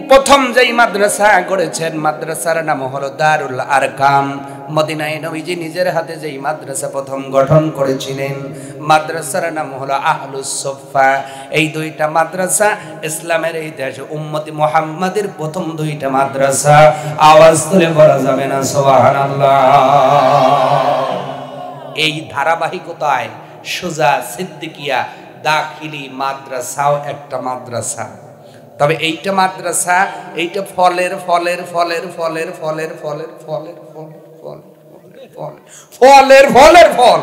প্রথম যেই মাদ্রাসা গড়েছেন মাদ্রাসার নাম হলো দারুল আরকাম। মদিনায় নবীজি নিজের হাতে যেই মাদ্রাসা প্রথম গঠন করেছিলেন মাদ্রাসার নাম হলো আহলুস সুফফা। এই দুইটা মাদ্রাসা ইসলামের ইতিহাসে উম্মতি মুহাম্মাদের প্রথম দুইটা মাদ্রাসা। আওয়াজ তুলে বলা যাবে না সুবহানাল্লাহ? এই ধারাবাহিকতায় সুজা সিদ্দিকিয়া দাখিলি মাদ্রাসাও একটা মাদ্রাসা। তবে এইটা মাদ্রাসা, এইটা ফলের ফলের ফলের ফলের ফলের ফলের ফলের ফলের ফলের ফল,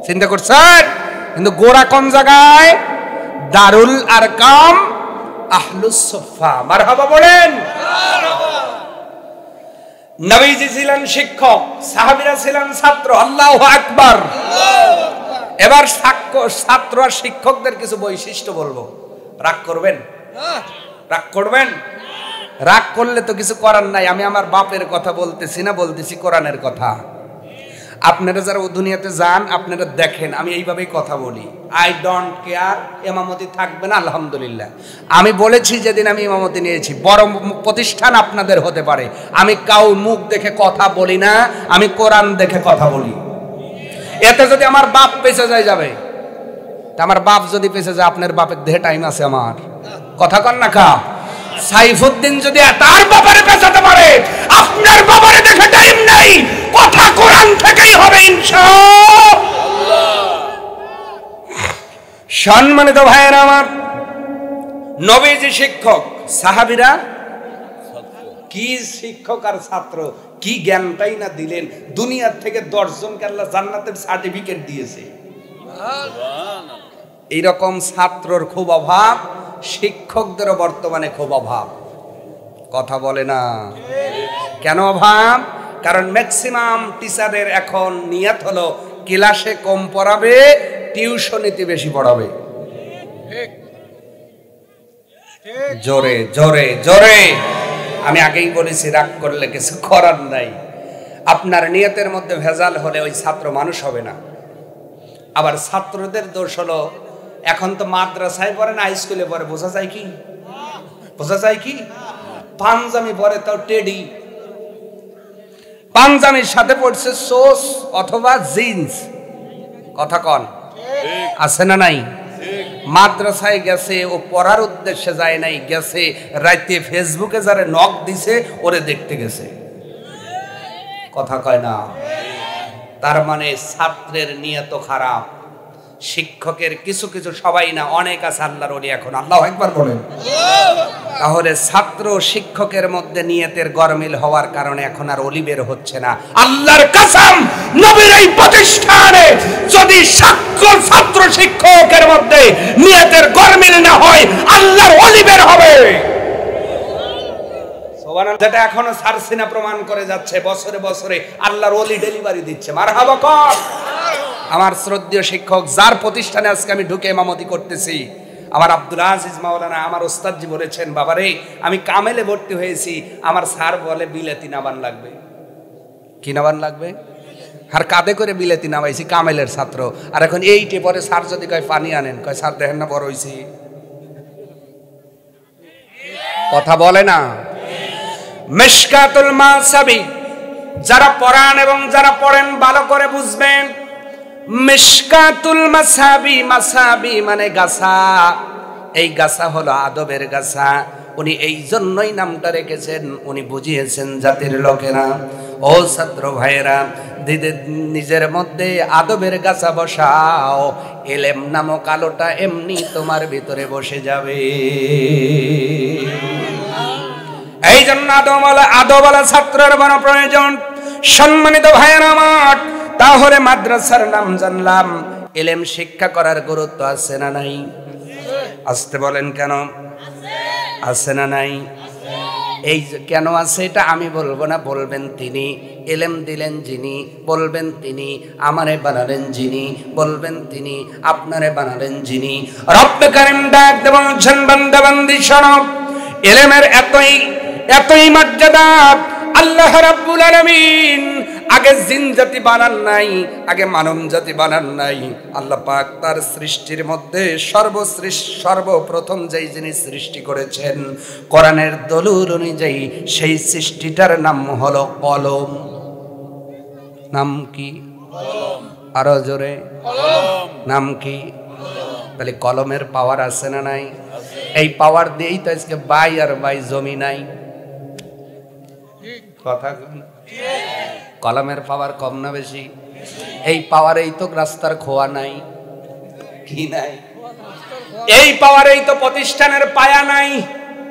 চিন্তা করছেন? কিন্তু গোড়া কোন জায়গায়? দারুল আরকাম আহলুস সুফফা। মারহাবা বলেন। নবীজি ছিলেন শিক্ষক, সাহাবীরা ছিলেন ছাত্র। আল্লাহু আকবার। এবার ছাত্র আর শিক্ষকদের কিছু বৈশিষ্ট্য বলবো। রাগ করবেন? রাগ করবেন? রাগ করলে তো কিছু করার নাই। আমি আমার বাপের কথা বলতেছি না, বলতেছি কোরআনের কথা। আপনারা যারা দুনিয়াতে যান আপনারা দেখেন, আমি এইভাবেই কথা বলি। আই ডোন্ট কেয়ার ইমামতি থাকবে না, আলহামদুলিল্লাহ। আমি বলেছি যেদিন আমি ইমামতি নিয়েছি, বড় প্রতিষ্ঠান আপনাদের হতে পারে, আমি কাউ মুখ দেখে কথা বলি না, আমি কোরআন দেখে কথা বলি। এতে যদি আমার বাপ পেছে যায় যাবে, আমার বাপ যদি পেছে যায়, আপনার বাপের দেহে টাইম আছে? আমার কথা কন না কা? সাইফুদ্দিন যদি তার বাবারে পেছাতে পারে, আপনার বাবারে দেখে টাইম নাই। কথা কোরআন থেকেই হবে ইনশাআল্লাহ। সম্মানিত ভাইয়েরা আমার, নবীজি শিক্ষক, সাহাবীরা কি শিক্ষক আর ছাত্র, কি জ্ঞানটাই না দিলেন। দুনিয়ার থেকে 10 জনকে আল্লাহ জান্নাতের সার্টিফিকেট দিয়েছে। এইরকম ছাত্রর খুব অভাব, শিক্ষকদেরও বর্তমানে খুব অভাব। কথা বলে না কেন অভাব? কারণ ম্যাক্সিমাম টিচারের এখন নিয়ত হলো ক্লাসে কম পড়াবে, টিউশনিতে বেশি পড়াবে। জোরে জোরে জোরে। আমি আগেই বলেছি, রাগ করলে কিছু করার নাই। আপনার নিয়তের মধ্যে ভেজাল হলে ওই ছাত্র মানুষ হবে না। আবার ছাত্রদের দোষ হলো এখন তো মাদ্রাসায় পড়ে না স্কুলে পড়ে, বোঝা যায় কি? বোঝা যায় কি? পাঞ্জাবি পরে তাও টেডি, পাঞ্জাবির সাথে পড়ছে সোস অথবা জিন্স। কথা কন আছে না নাই? মাদ্রাসায় গেছে ও পড়ার উদ্দেশ্যে যায় নাই, গেছে রাতে ফেসবুকে যারা নক দিছে ওরে দেখতে গেছে। কথা কয় না? তার মানে ছাত্রের নিয়ত খারাপ, শিক্ষকের কিছু কিছু, সবাই না, অনেক আছে আল্লাহর ওলি এখন। আল্লাহু আকবার বলেন। তাহলে ছাত্র শিক্ষকের মধ্যে নিয়তের গরমিল হওয়ার কারণে এখন আর ওলি বের হচ্ছে না। আল্লাহর কসম, নবীর এই প্রতিষ্ঠানে যদি ছাত্র শিক্ষকের মধ্যে নিয়তের গরমিল না হয়, আল্লাহর ওলি বের হবে। যেটা এখনো সারসিনা প্রমাণ করে যাচ্ছে, বছরে বছরে আল্লাহর ওলি ডেলিভারি দিচ্ছে। মারহাবা কর। আমার শ্রদ্ধেয় শিক্ষক, যার প্রতিষ্ঠানে আজকে আমি ঢুকে ইমামতি করতেছি, আমার আব্দুল আজিজ মাওলানা, আমার ওস্তাদজি বলেছেন, বাবারে আমি কামেলে ভর্তি হয়েছি, আমার স্যার বলে বিলেতি নাবান লাগবে। কি নাবান লাগবে? আর কাঁধে করে বিলেতি নামাইছি, কামেলের ছাত্র। আর এখন এইটে পরে স্যার যদি কয় পানি আনেন, কয় স্যার দেখেন না বড় হয়েছি। কথা বলে না? মিশকাতুল মাসাবি যারা পড়ান এবং যারা পড়েন ভালো করে বুঝবেন। মিশকাতুল মাসাবি, মাসাবি মানে গাছা। এই গাছা হলো আদবের গাছা। উনি এই জন্যই নামটা রেখেছেন, উনি বুঝিয়েছেন জাতির লোকেরা, ও ছাত্র ভাইয়েরা, নিজের মধ্যে আদবের গাছা বসাও, এলেম নামক আলোটা এমনি তোমার ভিতরে বসে যাবে। এই জন্য আদবওয়ালা ছাত্রের বড় প্রয়োজন। সম্মানিত ভাইয়েরা আমার, তাহলে মাদ্রাসার নাম জানলাম, এলেম শিক্ষা করার গুরুত্ব আছে না নাই? আসতে বলেন কেন? আছে না নাই? এই কেন আছে এটা আমি বলবো না, বলবেন তিনি। এলেম দিলেন যিনি, বলবেন তিনি। আমারে বানালেন যিনি, বলবেন তিনি। আপনারে বানালেন যিনি। রব্বে কারীম ডাক দেব বলছেন, বান্দা বান্দি শোনো, এলেমের এতই মর্যাদা। আল্লাহ রাব্বুল আলামিন আগে জিন জাতি বানান নাই, আগে মানব জাতি বানান নাই। আল্লাহ পাক তার সৃষ্টির মধ্যে সর্বপ্রথম যেই জিনিস সৃষ্টি করেছেন, কোরআনের দলিল অনুযায়ী সেই সৃষ্টিটার নাম হলো কলম। নাম কি? আরো জোরে। নাম কি? তাহলে কলমের পাওয়ার আছে না নাই? এই পাওয়ার দিয়েই তো আজকে বাই আর বাই জমি নাই। কথা কলমের পাওয়ার কম না বেশি? এই পাওয়ারেই তো রাস্তার খোয়া নাই, কি নাই? এই পাওয়ারেই তো প্রতিষ্ঠানের পায়া নাই,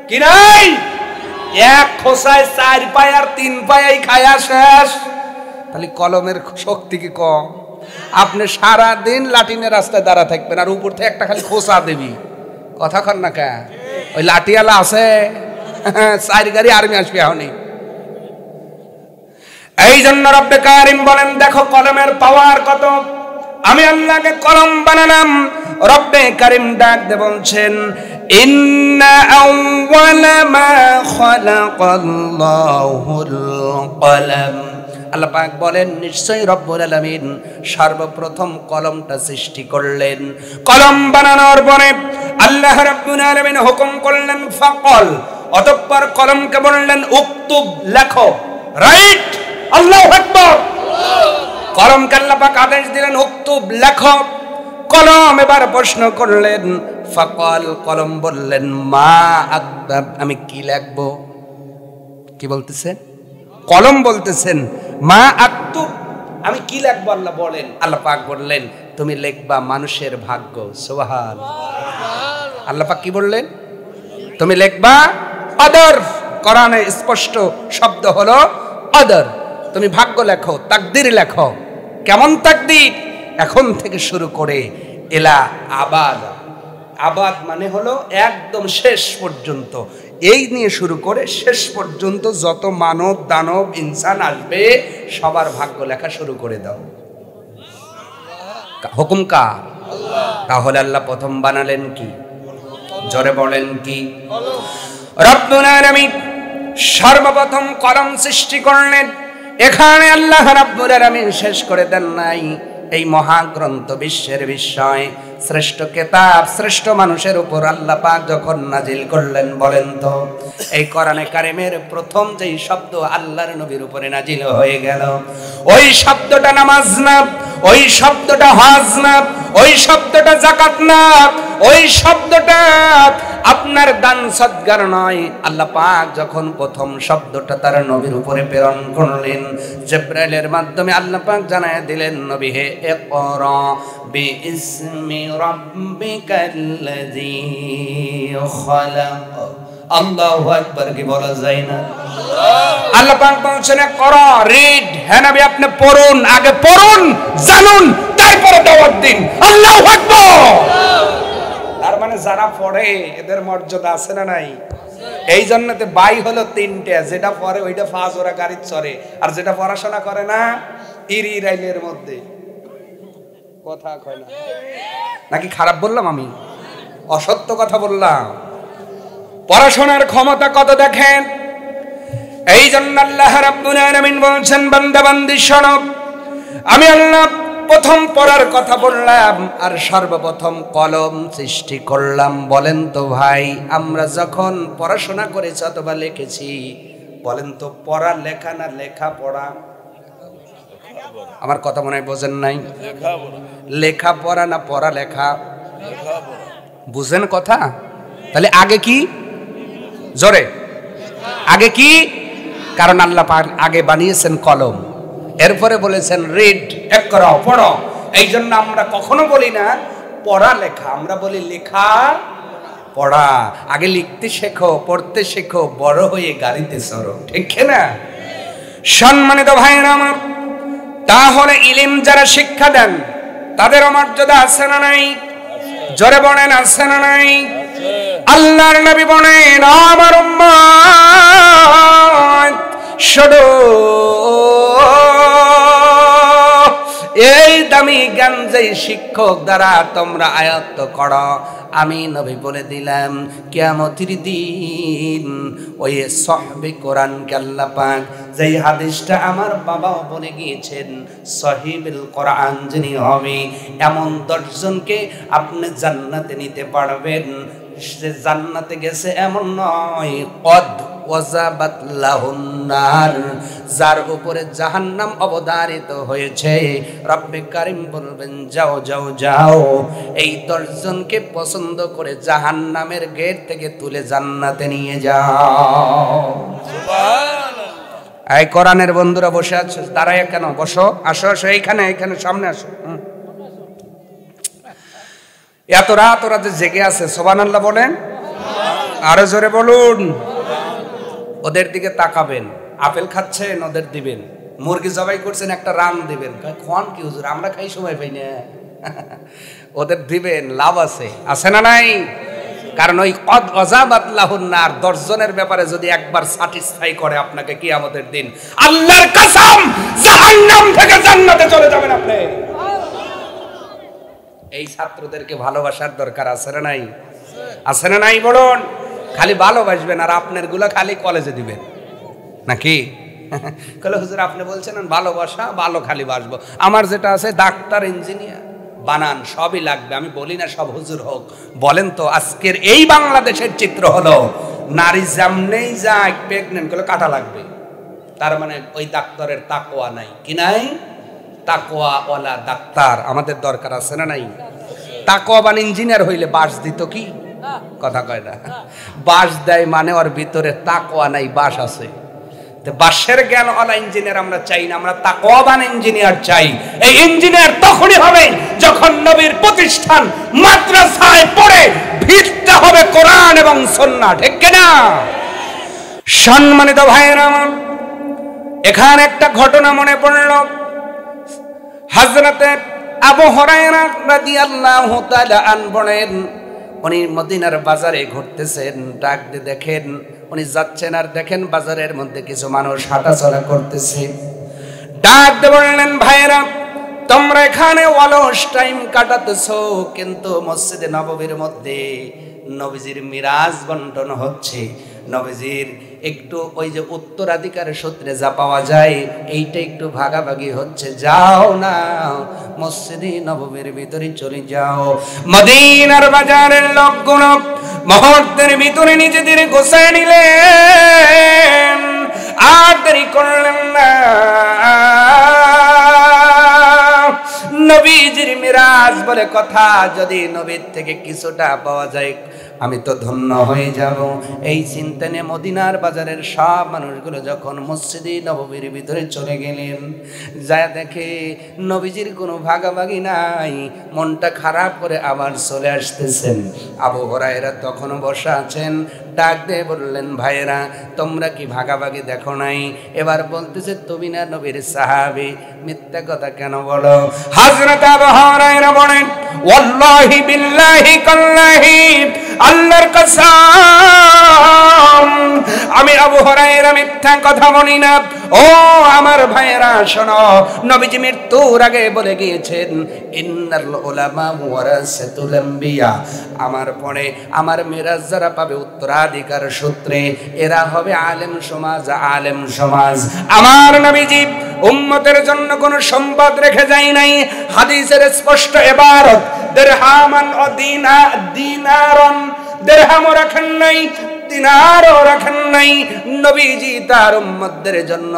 কি নাই? এক খোসায় 4 পায়ার 3 পায়াই খায়া শেষ। তাহলে কলমের শক্তি কি কম? আপনি সারা দিন লাটিনের রাস্তায় দাঁড়া থাকবেন, আর উপর থেকে একটা খালি খোসা দেবি। কথা কন না কে? ওই লাঠিয়ালা আছে, 4 গাড়ি আর্মি আসবে এখনই। এই জন্য রব্বে কারীম বলেন, দেখো কলমের পাওয়ার কত। আমি আল্লাহকে কলম বানালাম। রব্বে কারীম ডাক দিয়ে বলছেন, ইন্না আউওয়ালা মা খালাকাল্লাহুল কলম। আল্লাহ পাক বলেন, নিশ্চয়ই রব্বুল আলামিন সর্বপ্রথম কলমটা সৃষ্টি করলেন। কলম বানানোর পরে আল্লাহ রাব্বুল আলামিন হুকুম করলেন ফাকল, অতঃপর কলমকে বললেন উক্তুব, লেখো। রাইট? আল্লাহু আকবার। কলমকে আল্লাহ পাক আদেশ দিলেন উক্তুব, লেখো। কলম এবার প্রশ্ন করলেন, ফাকল, কলম বললেন মা আকতাব, আমি কি লিখবো? কি বলতেছেন? কলম বলতেছেন মা আক্তুব, আমি কি লিখবো? আল্লাহ বলেন, আল্লাহ পাক বললেন তুমি লিখবা মানুষের ভাগ্য। সুবহানাল্লাহ। আল্লাহ পাক কি বললেন? তুমি লিখবা কদর। কোরআনে স্পষ্ট শব্দ হলো কদর। তুমি ভাগ্য লেখো, তাকদীর লেখো। কেমন তাকদীর? এখন থেকে শুরু করে এলা আবাদ। আবাদ মানে হলো একদম শেষ পর্যন্ত, এই নিয়ে শুরু করে শেষ পর্যন্ত যত মানব দানব ইনসান আসবে সবার ভাগ্য লেখা শুরু করে দাও। হুকুম কার? তাহলে আল্লাহ প্রথম বানালেন কি? জোরে বলেন কি? রব্বুল আলামিন সর্বপ্রথম কলম সৃষ্টি করলেন। এখানে আল্লাহ রাব্বুল আলামিন শেষ করে দেন নাই, এই মহাগ্রন্থ বিশ্বের বিস্ময়, শ্রেষ্ঠ কিতাব, শ্রেষ্ঠ মানুষের উপর আল্লাহ পাক যখন নাজিল করলেন, বলেন তো এই কোরআনে কারিমের প্রথম যেই শব্দ আল্লাহর নবীর উপরে নাজিল হয়ে গেল, ওই শব্দটা নামাজ না, ওই শব্দটা হজ না, ওই শব্দটা যাকাত না, ওই শব্দটা আপনার দান সদকার নয়। আল্লাহ পাক যখন প্রথম শব্দটা তার নবীর উপরে প্রেরণ করলেন, জিবরাইলের মাধ্যমে আল্লাহ পাক জানায় দিলেন, নবী হে ইকরা বিইসমি রাব্বিকাল্লাযী খালাক। আল্লাহু আকবার কি বলা যায় না? আল্লাহ পাক বলছেন করো, রিড, হ্যাঁ নবী আপনি পড়ুন, আগে পড়ুন, জানুন, তারপরে দাওয়াত দিন। আল্লাহু আকবার। তার মানে যারা পড়ে এদের মর্যাদা আছে না নাই? এই জন্যতে বাই হলো তিনটে, যেটা পড়ে ওইটা ফাজ ওরা গাড়ি চড়ে, আর যেটা পড়াশোনা করে না ইরি রাইলের মধ্যে। কথা কয় না নাকি? খারাপ বললাম আমি? অসত্য কথা বললাম? পড়াশোনার ক্ষমতা কত দেখেন। এই জন্য আল্লাহ রাব্বুল আলামিন বলছেন, বান্দা বান্দি শোনো, আমি আল্লাহ প্রথম পড়ার কথা বললাম আর সর্বপ্রথম কলম সৃষ্টি করলাম। বলেন তো ভাই, আমরা যখন পড়াশোনা করেছি অথবা লিখেছি, বলেন তো পড়া লেখা না লেখা পড়া? আমার কথা মনে হয় বোঝেন নাই। লেখা পড়া না পড়া লেখা? বুঝেন কথা? তাহলে আগে কি? জোরে আগে কি? কারণ আল্লাহ পাক আগে বানিয়েছেন কলম, এরপরে বলেছেন রিড, ইকরা, পড়ো। এই জন্য আমরা কখনো বলি না পড়া লেখা, আমরা বলি লেখা পড়া। আগে লিখতে শেখো, পড়তে শেখো, বড় হয়ে গাড়িতে চড়ো, ঠিক না? সম্মানিত ভাইরা আমার, তাহলে ইলম যারা শিক্ষা দেন তাদের মর্যাদা আছে না নাই? জোরে বলেন আছে না নাই? আল্লাহর নবী বলেন, আমার উম্মত শোনো, এই দামি জ্ঞান যেই শিক্ষক দ্বারা তোমরা আয়ত্ত করো, আমি নবী বলে দিলাম কিয়ামতের দিন ওই সাহবে কোরআনকে আল্লাহ পাক যেই হাদিসটা আমার বাবাও বলে গিয়েছেন, সাহিবুল কোরআন যিনি হবে, এমন 10 জনকে আপনি জান্নাতে নিতে পারবেন। সে জান্নাতে গেছে এমন নয়, কদ ওয়াজাবাত লাহুন নার, যার উপরে জাহান্নাম অবধারিত হয়েছে। রব্বে কারীম বলবেন, যাও যাও যাও, এই 10 জনকে পছন্দ করে জাহান্নামের গেট থেকে তুলে জান্নাতে নিয়ে যাও। সুবহানাল্লাহ। এই কোরআনের বন্ধুরা বসে আছো, দাঁড়ায় কেন? বসো, আসো আসো, এইখানে এইখানে সামনে আসো। এত রাত ওরা যে জেগে আছে, সুবহানাল্লাহ বলেন, আরো জোরে বলুন। ওদের দিকে তাকাবেন, আপেল খাচ্ছেন ওদের দিবেন, মুরগি জবাই করছেন একটা রান দিবেন, খান কি হুজুর আমরা খাই সময় পাই না। ওদের দিবেন, লাভ আছে, আছে না নাই? কারণ ওই কদ ওয়াজাবাত লাহুন নার 10 জনের ব্যাপারে যদি একবার স্যাটিসফাই করে আপনাকে কিয়ামতের দিন, আল্লাহর কসম জাহান্নাম থেকে জান্নাতে চলে যাবেন আপনি। এই ছাত্রদেরকে ভালোবাসার দরকার আছে না নাই? আছে না নাই বলুন? খালি ভালোবাসবেন আর আপনার গুলা খালি কলেজে দিবেন নাকি? কলে হুজুর আপনি বলছেন ভালোবাসা, ভালো খালি বাসবো, আমার যেটা আছে ডাক্তার, ইঞ্জিনিয়ার, বানান সবই লাগবে। আমি বলি না সব হুজুর হোক। বলেন তো আজকের এই বাংলাদেশের চিত্র হলো, নারী যেমনেই যায় প্রেগনেন্ট করলে কাটা লাগবে, তার মানে ওই ডাক্তারের তাকওয়া নাই। কি নাই? তাকওয়া ওয়ালা ডাক্তার আমাদের দরকার আছে না নাই? তাকওয়াবান ইঞ্জিনিয়ার হইলে বাস দিত কি? কথা কয় না, বাস দেয় মানে ওর ভিতরে তাকওয়া নাই, বাস আছে। বাসের জ্ঞান ওয়ালা ইঞ্জিনিয়ার আমরা চাই না, আমরা তাকওয়াবান ইঞ্জিনিয়ার চাই। এই ইঞ্জিনিয়ার তখনই হবে যখন নবীর প্রতিষ্ঠান মাদ্রাসায় পড়ে ভিতটা হবে কোরআন এবং সুন্নাহ, ঠিক কিনা? সম্মানিত ভাইয়েরা আমার, এখানে একটা ঘটনা মনে পড়ল। হযরতে আবু হুরায়রা রাদিয়াল্লাহু তাআলা আনহু বলেন, উনি মদিনার বাজারে ঘুরতেছেন, ডাক দিয়ে দেখেন উনি যাচ্ছেন আর দেখেন বাজারের মধ্যে কিছু মানুষ হাঁটাচলা করতেছে। ডাক দিয়ে বললেন, ভাইরা তোমরা এখানে অলস টাইম কাটাতেছো, কিন্তু মসজিদে নববীর মধ্যে নবীজির মিরাজ বন্টন হচ্ছে, নবীজির একটু ওই যে উত্তরাধিকারের সূত্রে যা পাওয়া যায় এইটা একটু ভাগাভাগি হচ্ছে। যাও না মসজিদে নববীর ভিতরে চলে যাও। মদিনার বাজারের লোকগুলো মুহূর্তের ভিতরে নিজেদের গোছায় নিলেন, আর দেরি করলেন না। নবীজির মিরাজ বলে কথা, যদি নবীর থেকে কিছুটা পাওয়া যায় আমি তো ধন্য হয়ে যাব। এই চিন্তা নিয়ে মদিনার বাজারের সব মানুষগুলো যখন মসজিদে নববীর ভিতরে চলে গেলেন, যা দেখে নবীজির কোনো ভাগাভাগি নাই, মনটা খারাপ করে আবার চলে আসতেছেন। আবু হুরায়রা তখনও বসা আছেন, ডাক দিয়ে বললেন, ভাইয়েরা তোমরা কি ভাগাভাগি দেখো নাই? এবার বলতেছে, তুমি না নবীর সাহাবী, মিথ্যা কথা কেন বলো? হযরত আবু হুরায়রা বলেন, ওয়াল্লাহি বিল্লাহি কাল্লাহি, আল্লাহর কসম আমি আবু হুরায়রা মিথ্যা কথা বলি না। ও আমার ভাইয়েরা শোনো, নবীজি মৃত্যুর আগে বলে গিয়েছেন, ইন্নাল উলামা ওয়ারাসাতুল আম্বিয়া, আমার পরে আমার মিরাজ যারা পাবে উত্তরাধিকার সূত্রে এরা হবে আলেম সমাজ। আলেম সমাজ আমার নবীজি উম্মতের জন্য কোনো সম্পদ রেখে যায় নাই। হাদিসের স্পষ্ট ইবারত, দিরহামান ও দিনারন, দিরহামও রাখেন নাই, দিনারও রাখেন নাই। নবীজি তার উম্মতদের জন্য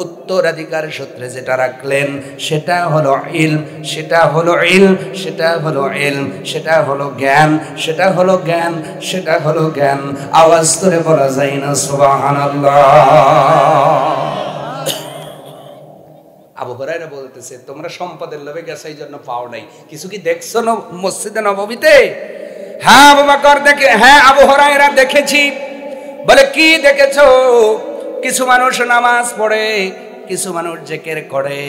উত্তরাধিকার সূত্রে যেটা রাখলেন সেটা হলো ইলম, সেটা হলো ইলম, সেটা হলো ইলম, সেটা হলো জ্ঞান, সেটা হলো জ্ঞান, সেটা হলো জ্ঞান। আওয়াজ করে বলা যায় না সুবহানাল্লাহ। আবু হুরায়রা বলতেছে, তোমরা সম্পদের লোভে গেছো এই জন্য পাও নাই, কিছু কি দেখছো না মসজিদে নববীতে? হ্যাঁ আবু বকর দেখে, হ্যাঁ আবু হুরায়রা দেখেছি। বলে কি দেখেছো? কিছু মানুষ নামাজ পড়ে, কিছু মানুষ জিকির করে,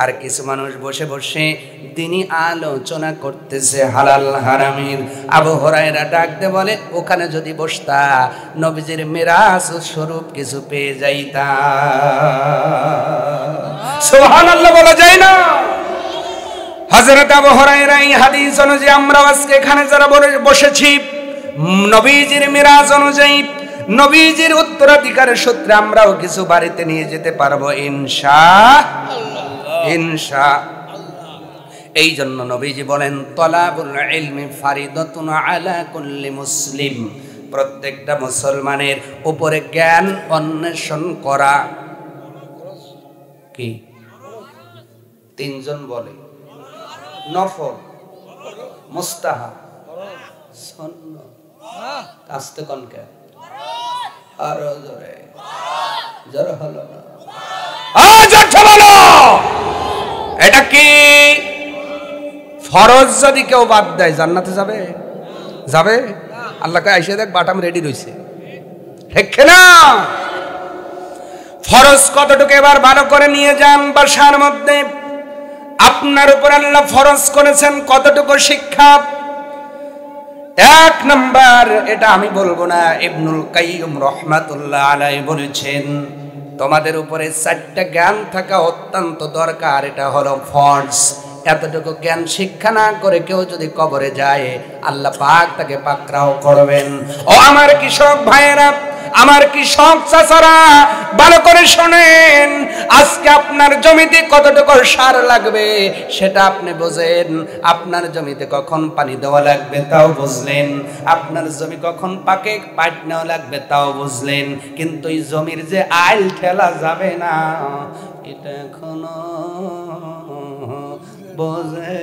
আর কিছু মানুষ বসে বসে দিনী আলোচনা করতেছে হালাল হারামের। আবু হুরায়রা ডাক দিয়ে বলে, ওখানে যদি বসতা নবীজির মিরাজ স্বরূপ কিছু পেয়ে যাইতা। সুবহানাল্লাহ বলা যায় না? হযরত আবু হুরায়রা এই হাদিস অনুযায়ী আমরা আজকে এখানে যারা বসেছি, নবীজির মিরাজ অনুযায়ী নবীজির উত্তরাধিকারের সূত্রে আমরাও কিছু বাড়িতে নিয়ে যেতে পারবো ইনশাআল্লাহ, ইনশাআল্লাহ। এই জন্য নবীজি বলেন, তলাবুল ইলমি ফারিদাতুন আলা কুল্লি মুসলিম, প্রত্যেকটা মুসলমানের উপরে জ্ঞান অন্বেষণ করা কি? তিনজন বলে নফল, মুস্তাহাব, সুন্নাত। আস্তে কোন কে? আরো জোরে, জোরে হলো না? জোরে বলো। এটা কি? ফরজ যদি কেউ বাদ দেয় জান্নাতে যাবে? যাবে? আল্লাহকে আইসে দেখ বাটাম রেডি রইছে, ঠিক না? ফরজ কতটুকু এবার ভালো করে নিয়ে যান বাসার মধ্যে। আপনার উপর আল্লাহ ফরজ করেছেন কতটুকু শিক্ষা। এক নাম্বার, এটা আমি বলবো না, ইবনুল কাইয়্যিম রাহমাতুল্লাহ আলাইহি বলেছেন, তোমাদের উপরে 4টা জ্ঞান থাকা অত্যন্ত দরকার, এটা হলো ফরজ। এতটুকু জ্ঞান শিক্ষা না করে কেউ যদি কবরে যায় আল্লাহ পাক তাকে পাকড়াও করবেন। ও আমার কৃষক ভাইয়েরা, আমার কৃষক চাচারা, ভালো করে শোনেন, আজকে আপনার জমিতে কতটুকু সার লাগবে সেটা আপনি বোঝেন। আপনার জমিতে কখন পানি দেওয়া লাগবে তাও বুঝলেন, আপনার জমি কখন পাকে পাটনাও লাগবে তাও বুঝলেন, কিন্তু এই জমির যে আইল ঠেলা যাবে না এটা এখনো বোঝে।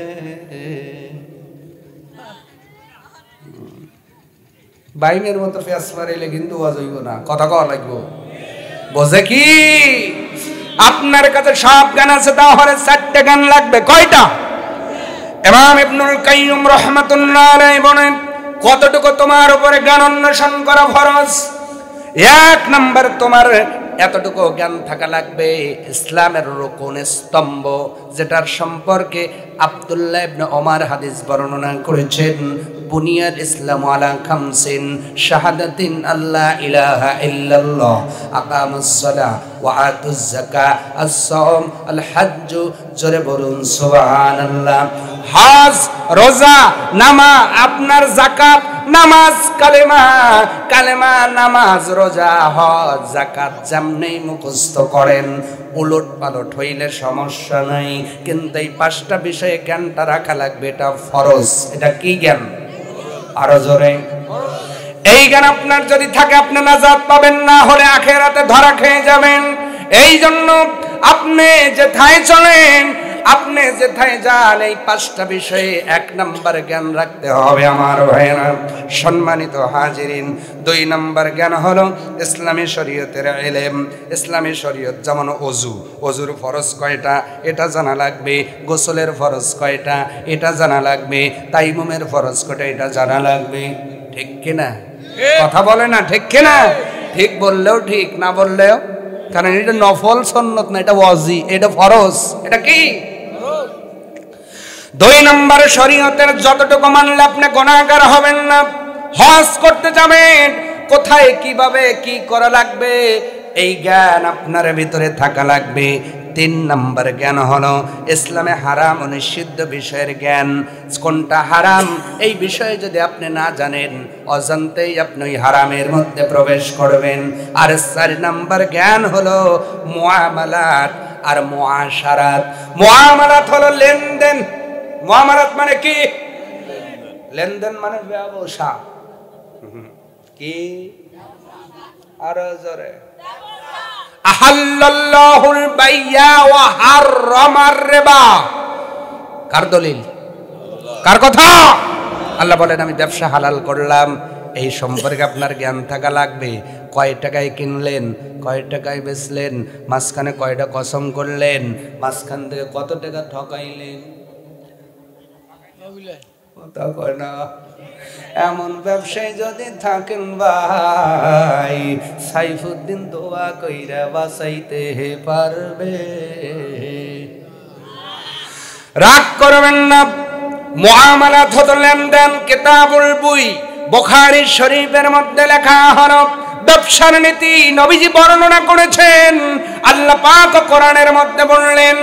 বাইমের মতো ফেস মারিলে কিন্তু হইব না, কথা কওয়া লাগবো। বোঝে কি? আপনার কাছে সব জ্ঞান আছে, তাহলে 4টা জ্ঞান লাগবে। কয়টা? ইমাম ইবনুল কাইয়্যিম রাহমাতুল্লাহ আলাইহি বলেন, কতটুকু তোমার উপরে জ্ঞান অন্বেষণ করা ফরজ। এক নাম্বার, তোমার এতটুকু জ্ঞান থাকা লাগবে ইসলামের রুকুন স্তম্ভ, যেটার সম্পর্কে আব্দুল্লাহ ইবনে ওমর হাদিস বর্ণনা করেছেন, বুনিয়াল ইসলাম আলা খামসিন, শাহাদাতিন আল্লা ইলাহা ইল্লাল্লাহ, আকামুস সালাহ ওয়া আতুজ যাকাত, আস-সাওম, আল হজ্জ। জোরে বলুন সুবহানাল্লাহ। হজ, রোজা, নামা, আপনার যাকাত, নামাজ, কালেমা, কালেমা, নামাজ, রোজা, হজ, যাকাত যেমনি মুখস্থ করেন, উলট পালট হইলে সমস্যা নাই, কিন্তু এই 5টা বিষয়ে জ্ঞানটা রাখা লাগবে। এটা ফরজ। এটা কি জ্ঞান? আরো জোরে। এই জ্ঞান আপনার যদি থাকে আপনি নাজাত পাবেন, না হলে আখিরাতে ধরা খেয়ে যাবেন। এই জন্য আপনি যেথায় চলেন, আপনি যেথায় যান, এই 5টা বিষয়ে 1 নাম্বার জ্ঞান রাখতে হবে আমার ভাইয়েরা। সম্মানিত হাজিরিন, 2 নাম্বার জ্ঞান হলো ইসলামী শরীয়তের ইলম। ইসলামী শরীয়ত যেমন ওযু, ওযুর ফরজ কয়টা এটা জানা লাগবে, গোসলের ফরজ কয়টা এটা জানা লাগবে, তাইমুমের ফরজ কয়টা এটা জানা লাগবে। ঠিক কিনা? কথা বলে না, ঠিক কিনা? ঠিক বললেও ঠিক, না বললেও, কারণ এটা নফল সুন্নত না, এটা ওয়াজি, এটা ফরজ। এটা কি? 2 নম্বর শরীয়তের যতটুকু মানলে আপনি গুনাহগার হবেন না। হজ করতে যাবেন, কোথায় কিভাবে কি করা লাগবে এই জ্ঞান আপনার ভিতরে থাকা লাগবে। 3 নম্বর জ্ঞান হলো ইসলামে হারাম ও নিষিদ্ধ বিষয়ের জ্ঞান। কোনটা হারাম এই বিষয়ে যদি আপনি না জানেন, অজান্তেই আপনি ওই হারামের মধ্যে প্রবেশ করবেন। আর 4 নম্বর জ্ঞান হলো মুআমালাত আর মুআশারাত। মুআমালাত হলো লেনদেন। মুআমালাত মানে কি? লেনদেন মানে ব্যবসা। কি? আর জোরে। আহাল্লাল্লাহুল বাইয়া ওয়া হাররামার রিবা। কার দলিল? কার কথা? আল্লাহ বলেন আমি ব্যবসা হালাল করলাম। এই সম্পর্কে আপনার জ্ঞান থাকা লাগবে। কয় টাকায় কিনলেন, কয় টাকায় বেচলেন, মাঝখানে কয়টা কসম করলেন, মাঝখান থেকে কত টাকা ঠকাইলেন। কথা কয় না। এমন ব্যবসায় যদি থাকেন ভাই, সাইফুদ্দিন দোয়া কইরা বাঁচাইতে পারবে। রাগ করবেন না। মুআমালাত হলো লেনদেন। কিতাবুল বুই বুখারী শরীফের মধ্যে লেখা হলো ব্যবসার নীতি নবীজি বর্ণনা করেছেন। আল্লাহ পাক কোরআনের মধ্যে বললেন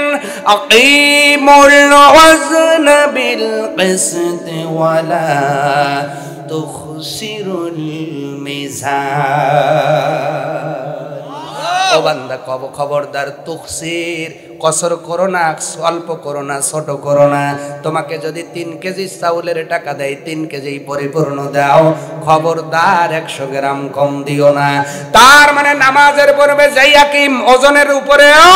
আকিমুল ওয়াজনা বিল কিসতি ওয়ালা তুখসিরুল মিজান। ও বান্দা, খবরদার তুখসির, কসর করো না, অল্প করো না, ছোট করো না। তোমাকে যদি 3 কেজি চাউলের টাকা দেয়, 3 কেজি পরিপূর্ণ দাও, খবরদার 100 গ্রাম কম দিও না। তার মানে নামাজের পূর্বে যেই আকিম ওজনের উপরেও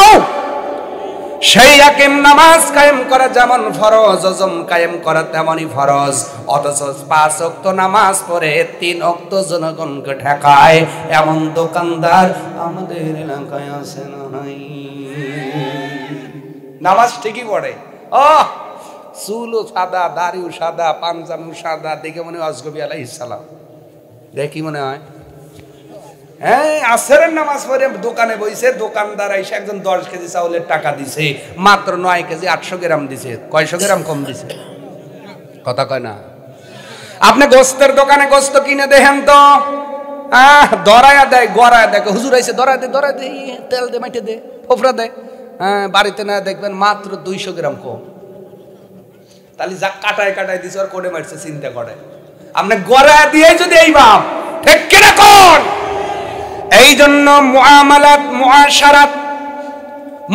সেই আকিম নামাজ কায়েম করা যেমন ফরজ, ওজন কায়েম করা তেমনই ফরজ। অথচ 5 ওয়াক্ত নামাজ পড়ে 3 ওয়াক্ত জনগণকে ঠেকায় এমন দোকানদার আমাদের এলাকায় আছে না? নাই। নামাজ ঠিকই পড়ে, চুলও সাদা, দাড়িও সাদা, পাঞ্জাবিও সাদা, দেখে মনে হয় আজগবি আলাইহিস সালাম। দেখি মনে হয় হ্যাঁ আসরের নামাজ পড়ে দোকানে বইছে, দোকানদার এসে একজন 10 কেজি চাউলের টাকা দিছে, মাত্র 9 কেজি 800 গ্রাম দিছে। কয়শো গ্রাম কম দিছে? কথা কয় না। আপনি গোস্তের দোকানে গোস্ত কিনে দেখেন তো, দরায়া দেয়, গড়ায়া দেয়, হুজুর আইছে দরায় দে, দরায় দে, তেল দে, মাইটে দে, ফোফরা দে। বাড়িতে না দেখবেন মাত্র 200 গ্রাম কম। তাহলে যা কাটায় কাটায় দিছে আর কোনে মারছে চিন্তা করে। আপনি গড়ায়া দিয়ে যদি এই বাপ ঠিক কিনা কোন। এই জন্য মুআমালাত, মুআশারাত,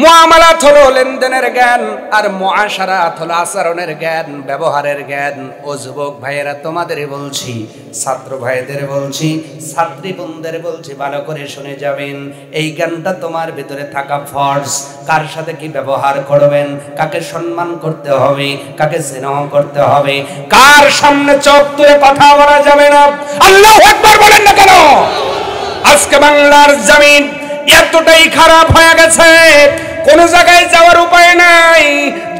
মুআমালাত হলো লেনদেনের জ্ঞান আর মুআশারাত হলো আচরণের জ্ঞান, ব্যবহারের জ্ঞান। ও যুবক ভাইয়েরা তোমাদেরই বলছি, ছাত্র ভাইদের বলছি, ছাত্রী বোনদের বলছি, ভালো করে শুনে যাবেন। এই জ্ঞানটা তোমার ভিতরে থাকা ফরজ। কার সাথে কি ব্যবহার করবেন, কাকে সম্মান করতে হবে, কাকে স্নেহ করতে হবে, কার সামনে চোখ তুলে কথা বলা যাবে না। আল্লাহু আকবার বলেন না কেন? আজকে বাংলার জমিন এতটাই খারাপ হয়ে গেছে, কোন জায়গায় যাওয়ার উপায় নাই।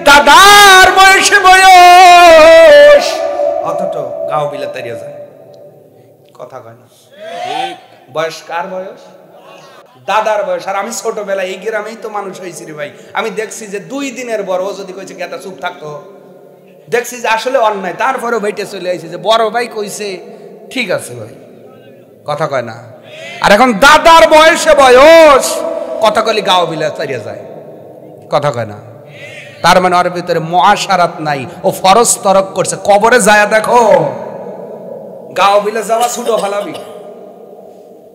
দাদার বয়সে বয়স, অথচ গাও বিলে তাড়িয়ে যায়। কথা কয় না? বয়স কার বয়স? দাদার বয়স। আর আমি ছোটবেলায় এই গ্রামেই তো মানুষ হয়েছি রে ভাই। আমি দেখছি যে 2 দিনের বড় যদি কইছে গেটা চুপ থাকতো, দেখছি যে আসলে অন্যায়, তারপরেও ভাইটে চলে আইছে যে বড় ভাই কইছে ঠিক আছে ভাই। কথা কয় না? আর এখন দাদার বয়সে বয়স, কথা কলি গাও বিলে চারিয়ে যায়। কথা কয় না? তার মানে ওর ভিতরে মুআশারাত নাই, ও ফরজ তরক করছে। কবরে যায় দেখো, গাও বিলে যাওয়া ছুটো ফালাবি,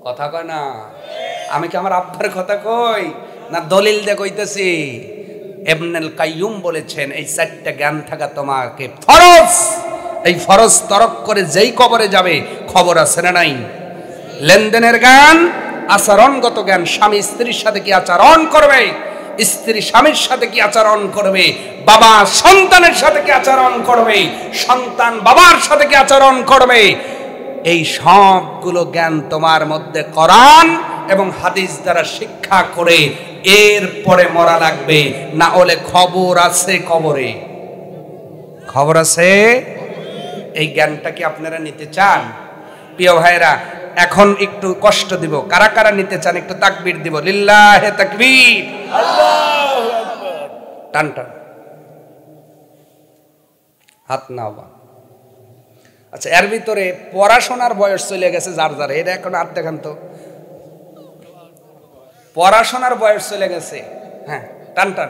কথা কয় না। আমি কি আমার আব্বার কথা কই না দলিল দিয়ে কইতেছি? ইবনুল কাইয়্যুম বলেছেন এই চারটা জ্ঞান থাকা তোমাকে ফরজ। এই ফরজ তরক করে যেই কবরে যাবে, খবর আছে না নাই? লেনদেনের জ্ঞান, আচরণগত জ্ঞান, স্বামী স্ত্রীর সাথে কি আচরণ করবে, স্ত্রী স্বামীর সাথে কি আচরণ করবে, বাবা সন্তানের সাথে কি আচরণ করবে, সন্তান বাবার সাথে কি আচরণ করবে, এই সবগুলো জ্ঞান তোমার মধ্যে কোরআন এবং হাদিস দ্বারা শিক্ষা করে এরপরে মরা লাগবে। না হলে খবর আছে কবরে, খবর আছে। এই জ্ঞানটা কি আপনারা নিতে চান? প্রিয় ভাইরা, এখন একটু কষ্ট দিব। কারা কারা নিতে চান একটু তাকবীর দিব। লিল্লাহে তাকবীর, আল্লাহু আকবার। টান টান হাত নাওবা। আচ্ছা, এর ভিতরে পড়াশোনার বয়স চলে গেছে যার যার, এটা এখন আর দেখান তো। পড়াশোনার বয়স চলে গেছে, হ্যাঁ টান টান,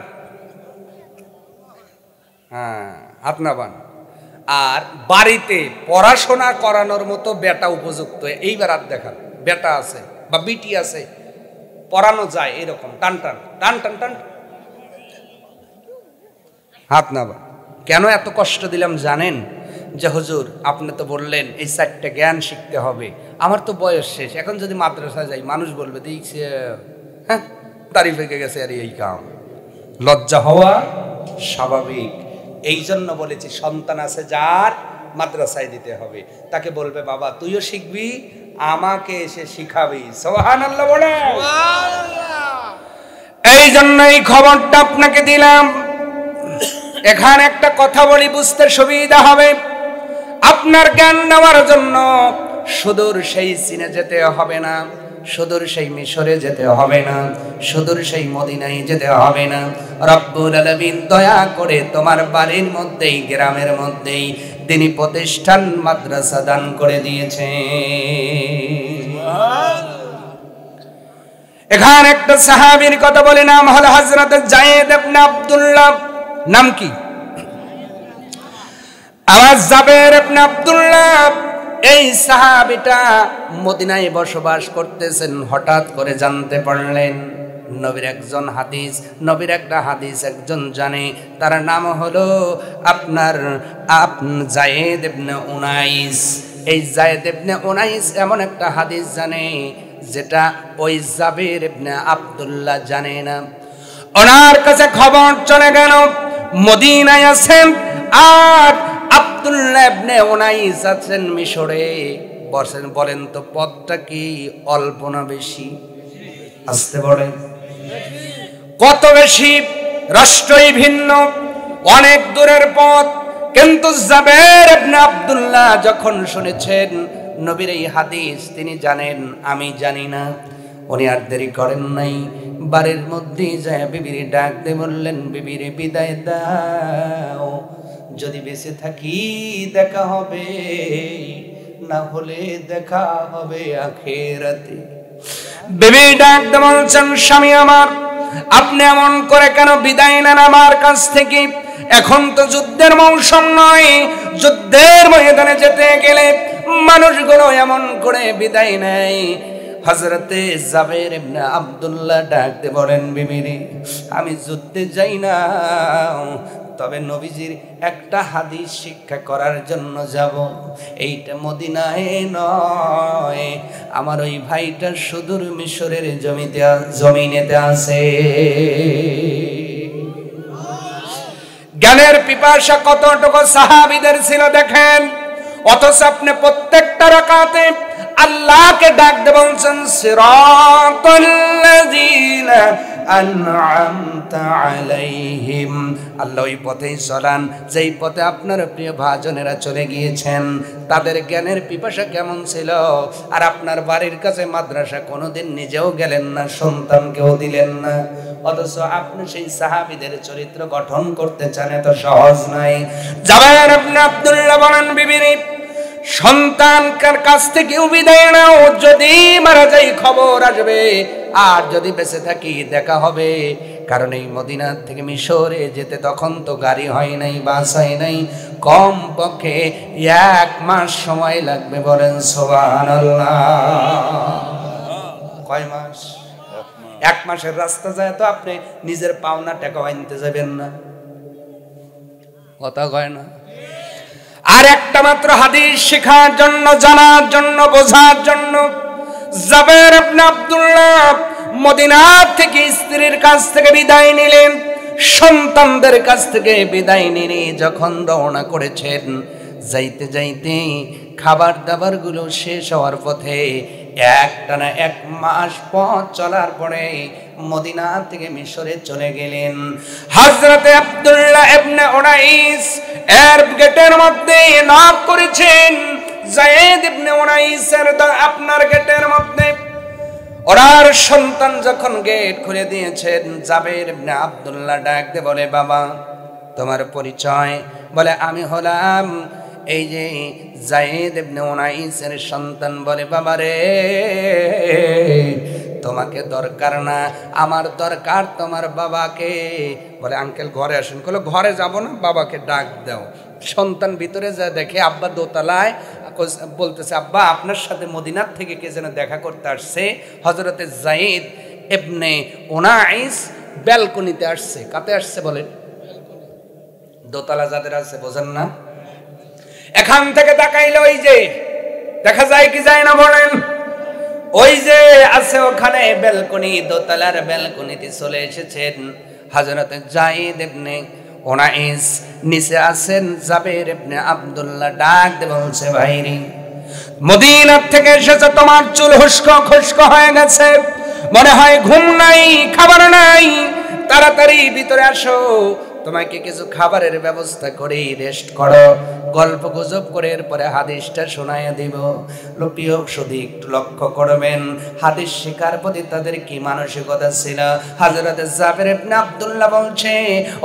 হ্যাঁ হাত নাবান। আর বাড়িতে পড়াশোনা করানোর মতো বেটা উপযুক্ত, এইবার আর দেখান। বেটা আছে বা বিটি আছে, পড়ানো যায় এরকম, টান টান টান টান টান, হাত নাবান। কেন এত কষ্ট দিলাম জানেন? যে হুজুর আপনি তো বললেন এই চারটে জ্ঞান শিখতে হবে, আমার তো বয়স শেষ, এখন যদি মাদ্রাসায় যাই মানুষ বলবে দেখছে হ্যাঁ তারিফ হয়ে গেছে, আর এই কাম। লজ্জা হওয়া স্বাভাবিক। এই জন্য বলেছি সন্তান আছে যার, মাদ্রাসায় দিতে হবে। তাকে বলবে বাবা তুইও শিখবি, আমাকে এসে শিখাবি। সুবহানাল্লাহ বলে। এই জন্য এই খবরটা আপনাকে দিলাম। এখানে একটা কথা বলি, বুঝতে সুবিধা হবে। আপনার জ্ঞান নেওয়ার জন্য সুদূর সেই চীনে যেতে হবে না, সুদূর সেই মিশরে যেতে হবে না, সুদূর সেই মদিনায় যেতে হবে না। রব্বুল আলামিন দয়া করে তোমার বাড়ির মধ্যেই, গ্রামের মধ্যেই দ্বীনি প্রতিষ্ঠান মাদ্রাসা দান করে দিয়েছে। এখানে একটা সাহাবীর কথা বলি, নাম হলো হযরত যায়েদ ইবনে আব্দুল্লাহ। নাম কি? আওয়াজ জাবের ইবনে আব্দুল্লাহ। এই সাহাবীটা মদিনায় বসবাস করতেছেন, হঠাৎ করে জানতে পারলেন নবীর একজন হাদিস, নবীর একটা হাদিস একজন জানে, তার নাম হলো আপনার যায়েদ ইবনে উনাইস। এই যায়েদ ইবনে উনাইস এমন একটা হাদিস জানে যেটা ওই জাবের ইবনে আব্দুল্লাহ জানে না। ওনার কাছে খবর চলে গেল মদিনায় আছেন আর আব্দুল্লাহ ইবনে উনাইস আছেন মিশরে। বলেন তো পথটা কি অল্প না বেশি? আসতে বলেন কত বেশি? রাষ্ট্রই ভিন্ন, অনেক দূরের পথ। কিন্তু জাবের ইবনে আব্দুল্লাহ যখন শুনেছেন নবীর এই হাদিস, তিনি জানেন আমি জানি না। উনি আর দেরি করেন নাই, বাড়ির মধ্যেই যায় বিবিরে ডাক দিয়ে বললেন, বিবিরে বিদায় দাও, যদি বেঁচে থাকি দেখা হবে, না হলে দেখা হবে আখিরাতে। বিবি ডাক দিয়ে বলছেন, স্বামী আমার আপনি এমন করে কেন বিদায় নেন আমার কাছ থেকে? এখন তো যুদ্ধের মৌসুম নয়, যুদ্ধের ময়দানে যেতে গেলে মানুষগুলো এমন করে বিদায় নেয়। হযরতে জাবের ইবনে আব্দুল্লাহ ডাক দিয়ে বলেন, বিবিরে আমি যুদ্ধে যাই না, তবে নবীজির একটা হাদিস শিক্ষা করার জন্য যাব। এইটা মদিনায় নয়, আমার ওই ভাইটা সুদূর মিশরের জমিনেতে আছে। জ্ঞানের পিপাসা কতটুকু সাহাবীদের ছিল দেখেন। অথচ আপনি প্রত্যেকটা রাকাতে আল্লাহকে ডাক দিয়ে বলছেন, সিরাতাল্লাযীনা আনআমতা আলাইহিম। আল্লাহ ওই পথেই চলান যেই পথে আপনার প্রিয় ভাজনেরা চলে গিয়েছেন। তাদের জ্ঞানের পিপাসা কেমন ছিল? আর আপনার বাড়ির কাছে মাদ্রাসা কোনোদিন নিজেও গেলেন না, সন্তানকেও দিলেন না। অথচ আপনি সেই সাহাবীদের চরিত্র গঠন করতে চান, এত সহজ নয়। জাবের ইবনে আব্দুল্লাহ বলেন, বিবিরে সন্তানকার কাছ থেকেও বিদায় নাও, যদি মারা যাই খবর আসবে, আর যদি বেঁচে থাকি দেখা হবে। কারণ এই মদিনা থেকে মিশরে যেতে তখন তো গাড়ি হয় নাই, বাস হয় নাই, কম পক্ষে 1 মাস সময় লাগবে। বলেন সুবহানাল্লাহ। কয় মাস? 1 মাসের রাস্তা যায় তো আপনি নিজের পাওনা টাকা আনতে যাবেন না, কথা কয় না। আর একটা মাত্র হাদিস শেখার জন্য, জানার জন্য, বোঝার জন্য জাবের ইবনে আব্দুল্লাহ মদিনা থেকে স্ত্রীর কাছ থেকে বিদায় নিলেন, সন্তানদের কাছ থেকে বিদায় নিয়ে যখন রওনা করেছেন, যাইতে যাইতে খাবার দাবার গুলো শেষ হওয়ার পথে একটানা 1 মাস পথ চলার পরে মদিনা থেকে মিশরে চলে গেলেন। হযরতে আব্দুল্লাহ ইবনে উনাইস এর গেটের মধ্যে নক করেছেন, যায়েদ ইবনে উনাইসের আপনার গেটের মধ্যে। ওনার সন্তান যখন গেট খুলে দিয়েছেন, জাবের ইবনে আব্দুল্লাহ ডাক দিয়ে বলে, বাবা তোমার পরিচয়? বলে, আমি হলাম এই যে যায়েদ ইবনে উনাইসের সন্তান। বলে, বাবা রে, তোমাকে দরকার না, আমার দরকার তোমার বাবাকে। বলে, আঙ্কেল ঘরে আসেন। বলে, ঘরে যাব না, বাবাকে ডাক দাও। সন্তান ভিতরে যা দেখে আব্বা দোতলায়, বলতেছে, আব্বা আপনার সাথে মদিনার থেকে কে যেন দেখা করতে আসছে। হযরতে যায়েদ ইবনে উনাইস ব্যালকনিতে আসছে। কাতে আসছে বলেন? দোতলা যাদের আছে, বোঝেন না? এখান থেকে তাকাইলে ওই যে দেখা যায় কি যায় না বলেন? ওই যে আছে ওখানে ব্যালকনি, দোতলার ব্যালকনিতে চলে এসেছেন হযরতে যায়েদ ইবনে উনাইস। নিচে আছেন জাবের ইবনে আব্দুল্লাহ। ডাক দিয়ে বলছে, ভাইরি মদিনা থেকে এসেছে, তোমার চুল হুস্কো খুস্কো হয়ে গেছে, মনে হয় ঘুম নাই, খাবার নাই, তাড়াতাড়ি ভিতরে আসো, তোমাকে কিছু খাবারের ব্যবস্থা করে রেস্ট করো, গল্প গুজব করে এরপরে হাদিসটা শোনাইয়া দিব। লোপিও শুধু একটু লক্ষ্য করবেন হাদিস শেখার প্রতি তাদের কি মানসিকতা ছিল। হযরত জাবের ইবনে আব্দুল্লাহ বলছে,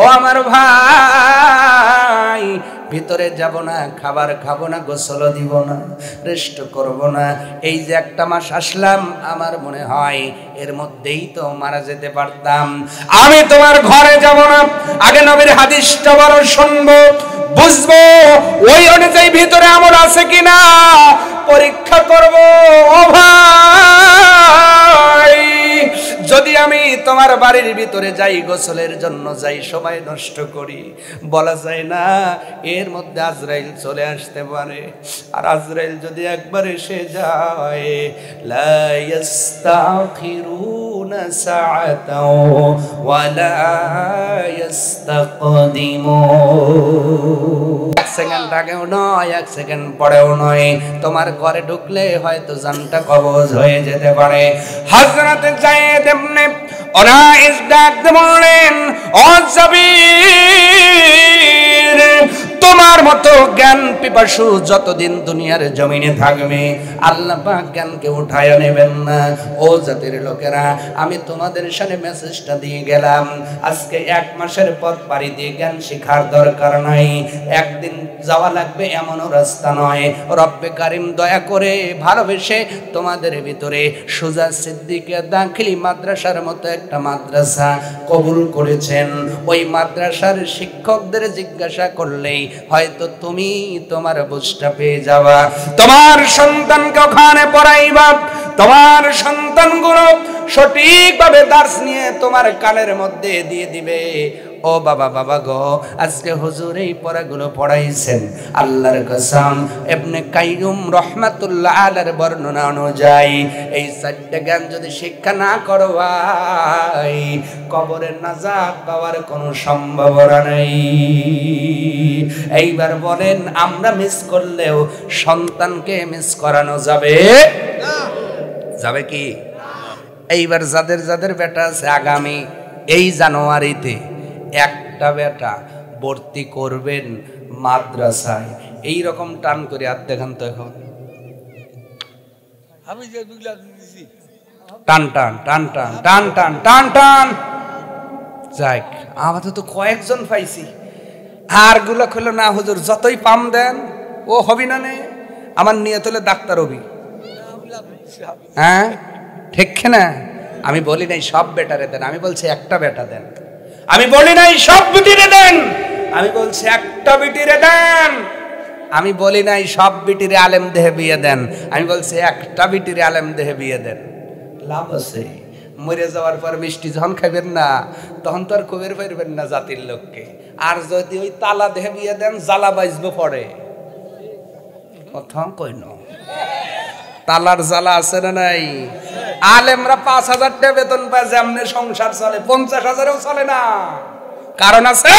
ও আমার ভাই, ভিতরে যাব না, খাবার খাবো না, গোসল দিব না, রেস্ট করব না। এই যে 1 মাস আসলাম, আমার মনে হয় এর মধ্যেই তো মারা যেতে পারতাম। আমি তোমার ঘরে যাব না, আগে নবীর হাদিসটা বড় শুনবো, বুঝবো, ওই অনুযায়ী ভিতরে আমল আছে কিনা পরীক্ষা করব। ও ভাই, যদি আমি তোমার বাড়ির ভিতরে যাই, গোসলের জন্য যাই, সময় নষ্ট করি, বলা যায় না এর মধ্যে আজরাইল চলে আসতে পারে। আর আজরাইল যদি একবার এসে যায়, লা ইস্তাখিরুনা সাআতাও ওয়া লা ইস্তাকদিমুন। 1 সেকেন্ড আগেও নয়, 1 সেকেন্ড পরেও নয়, তোমার ঘরে ঢুকলে হয়তো জানটা কবজ হয়ে যেতে পারে। হযরত যায়েদ ইবনে উনাইস ডাক দিয়ে বললেন, ও জাবির, তোমার মতো জ্ঞান পিপাসু যতদিন দুনিয়ার জমিনে থাকবে, আল্লাহ পাক জ্ঞানকে উঠায় নেবেন না। ও জাতির লোকেরা, আমি তোমাদের সামনে মেসেজটা দিয়ে গেলাম, আজকে 1 মাসের পথ পাড়ি দিয়ে জ্ঞান শেখার দরকার নাই, একদিন যাওয়া লাগবে এমনও রাস্তা নয়। রব্বে কারিম দয়া করে ভালোবেসে তোমাদের ভিতরে সুজা সিদ্দিকিয়া দাখিলি মাদ্রাসার মতো একটা মাদ্রাসা কবুল করেছেন। ওই মাদ্রাসার শিক্ষকদের জিজ্ঞাসা করলেই হয়তো তুমি তোমার বুঝটা পেয়ে যাবা। তোমার সন্তানকে ওখানে পড়াইবা, তোমার সন্তানগুলো সঠিকভাবে দার্স নিয়ে তোমার কানের মধ্যে দিয়ে দিবে। ও বাবা, বাবা গো, আজকে হুজুর এই পড়াগুলো পড়াইছেন, আল্লাহর কসম ইবনে কাইয়ুম রাহমাতুল্লাহ আলাইহির বর্ণনা অনুযায়ী এই 4টা জ্ঞান যদি শিক্ষা না করো ভাই, কবরে নাজাত পাওয়ার কোনো সম্ভাবনা নেই। এইবার বলেন, আমরা মিস করলেও সন্তানকে মিস করানো যাবে না? যাবে কি? এইবার যাদের যাদের বেটা আছে, আগামী এই জানুয়ারিতে একটা বেটা ভর্তি করবেন মাদ্রাসায়, এই রকম টান করে আর দেখান তো এখন আমি যে 2 লাখ দিছি, টান টান টান টান টান টান টান টান, যাক আমাদের তো কয়েকজন পাইছি। আর গুলো খুলো না হুজুর, যতই পাম দেন ও হবি না নে, আমার নিয়ত হলে ডাক্তার হবি। হ্যাঁ ঠিক না? আমি বলি নাই সব বেটারে দেন, আমি বলছি একটা বেটা দেন। আমি বলি নাই সব বিটিরে দেন, আমি বলছি একটা বিটিরে দেন। আমি বলি নাই সব বিটিরে আলেম দেহে বিয়ে দেন, আমি বলছি একটা বিটিরে আলেম দেহে বিয়ে দেন। লাভ আছে, মরে যাওয়ার পর মিষ্টি যখন খাইবেন না তখন তো আর কবের পারবেন না জাতির লোককে। আর যদি ওই তালা দেহে বিয়ে দেন জ্বালা বাজবে পড়ে। কথা কই না, তালার জ্বালা আছে না নাই? আলেমরা 5,000 টাকা বেতন পায়, যেমনি সংসার চলে 50,000-ও চলে না। কারণ আছে,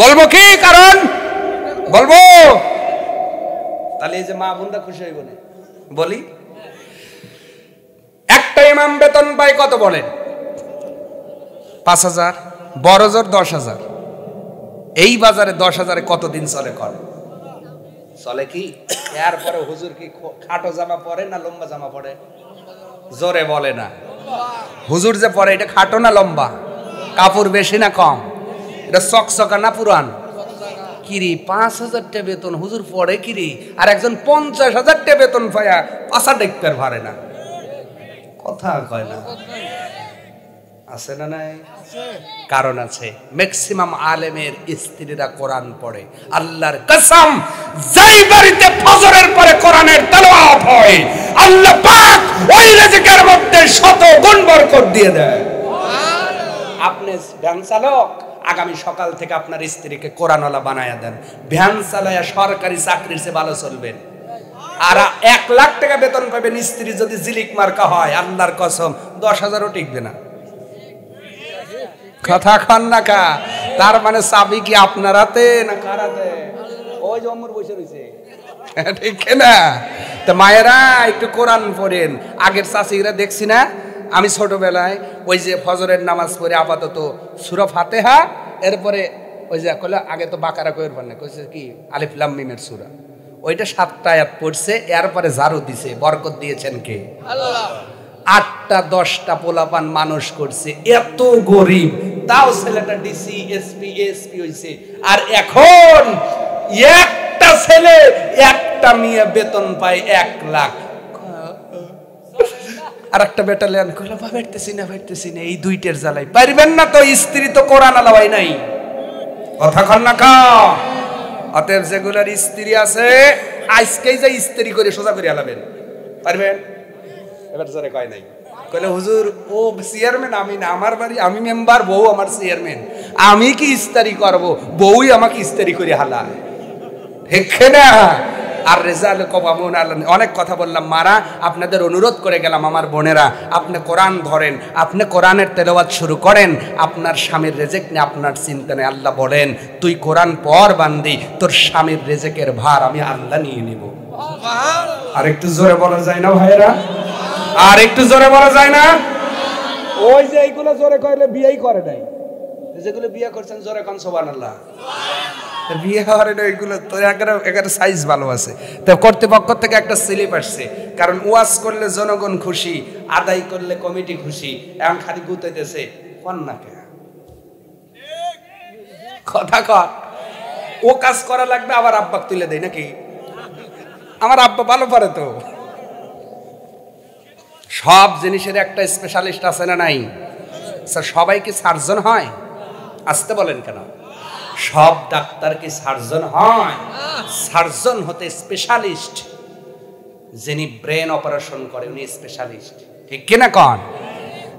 বলবো কি কারণ? বলবো? তাহলে এই যে মা বোনরা খুশি হইব না? বলি, একটা ইমাম বেতন পায় কত বলেন? 5,000, বড় জোর 10,000। এই বাজারে 10,000-এ কতদিন চলে? কর চলে কি? এরপরে হুজুর কি খাটো জামা পরে না লম্বা জামা পরে? জোরে বলে না। হুজুর যে পরে এটা খাটো না লম্বা? কাপড় বেশি না কম? এটা চকচকা না পুরান? কিরি 5,000 টাকা বেতন হুজুর পড়ে কিরি, আর একজন 50,000 টাকা বেতন পায়া পাশা দেখতে পারে না। কথা কয় না? আছে না নাই? কারণ আছে। ম্যাক্সিমাম আলেমের স্ত্রীরা কোরআন পড়ে। আল্লাহর কসম, যেই বাড়িতে ফজরের পরে কোরআনের তেলাওয়াত হয় আল্লাহ পাক ওই রিজিকের মধ্যে 100 গুণ বরকত দিয়ে দেয়। আপনি ভ্যান চালক, আগামী সকাল থেকে আপনার স্ত্রীকে কোরআনওয়ালা বানায়া দেন, ভ্যান চালায়া সরকারি চাকরির চেয়ে ভালো চলবেন। আর 1 লাখ টাকা বেতন পাবেন স্ত্রী যদি জিলিক মার্কা হয়, আল্লাহর কসম 10,000-ও টিকবে না। কথা খান না কা? তার মানে চাবি কি আপনার হাতে না কার হাতে? ওই যে অমর বসে রয়েছে, ঠিক না? তো মায়েরা একটু কোরআন পড়েন। আগের চাচিরা দেখছি না, আমি ছোটবেলায় ওই যে ফজরের নামাজ পড়ে আপাতত সূরা ফাতিহা, এরপরে ওই যে কইলো আগে তো বাকারা কইর পারে না, কইছে কি আলিফ লাম মিমের সূরা, ওইটা 7টা আয়াত পড়ছে, এরপরে ঝাড়ু দিছে। বরকত দিয়েছেন কে? আল্লাহ। 8টা 10টা পোলাপান মানুষ করছে, এত গরিব তাও ছেলেটা ডিসি এসপি এসপি হইছে। আর এখন একটা ছেলে একটা মেয়ে বেতন পায় 1 লাখ। আর একটা ব্যাটালিয়ন কইলো ভাবতেছি না, এই দুইটার জ্বালাই পারবেন না তো। স্ত্রী তো কোরআন আলাওয়াই নাই। কথা কন না কা? অতএব যেগুলার স্ত্রী আছে আজকেই যে স্ত্রী করে সোজা করে আলাবেন, পারবেন? এবার জোরে কয় নাই। কইলে হুজুর ও চেয়ারম্যান, আমি না, আমার বাড়ি আমি মেম্বার, বউ আমার চেয়ারম্যান, আমি কি ইস্তারি করব? বউই আমাকে ইস্তারি করে হালায়, ঠিক না? আর রেজাল কবামুন আল্লাহ। অনেক কথা বললাম মারা, আপনাদের অনুরোধ করে গেলাম আমার বোনেরা, আপনি কোরআন ধরেন, আপনি কোরআনের তেলাওয়াত শুরু করেন, আপনার স্বামীর রেজেক নিয়ে আপনার চিন্তা নেই। আল্লাহ বলেন তুই কোরআন পড় বান্দি, তোর স্বামীর রেজেকের ভার আমি আল্লাহ নিয়ে নিব। আর একটু জোরে বলা যায় না ভাইরা? আর একটু জোরে বলা যায় না? ওই যে এইগুলো জোরে কইলে বিয়েই করে নাই, যেগুলো বিয়ে করছেন জোরে কোন সুবহানাল্লাহ। বিয়ে হওয়ার এগুলো তো এগারো সাইজ ভালো আছে। তো কর্তৃপক্ষ থেকে একটা স্লিপ আসছে, কারণ ওয়াজ করলে জনগণ খুশি, আদায় করলে কমিটি খুশি। এখন খালি গুতাইতেছে কন্যাকে, কথা কর ও কাজ করা লাগবে, আবার আব্বাক তুলে দেয় নাকি? আমার আব্বা ভালো পারে তো। সব জিনিসের একটা স্পেশালিস্ট আছে না নাই? স্যার সবাই কি সার্জন হয়? আসতে বলেন কেন? সব ডাক্তার কি সার্জন হয়? সার্জন হতে স্পেশালিস্ট, যিনি ব্রেন অপারেশন করে উনি স্পেশালিস্ট, ঠিক কিনা কন?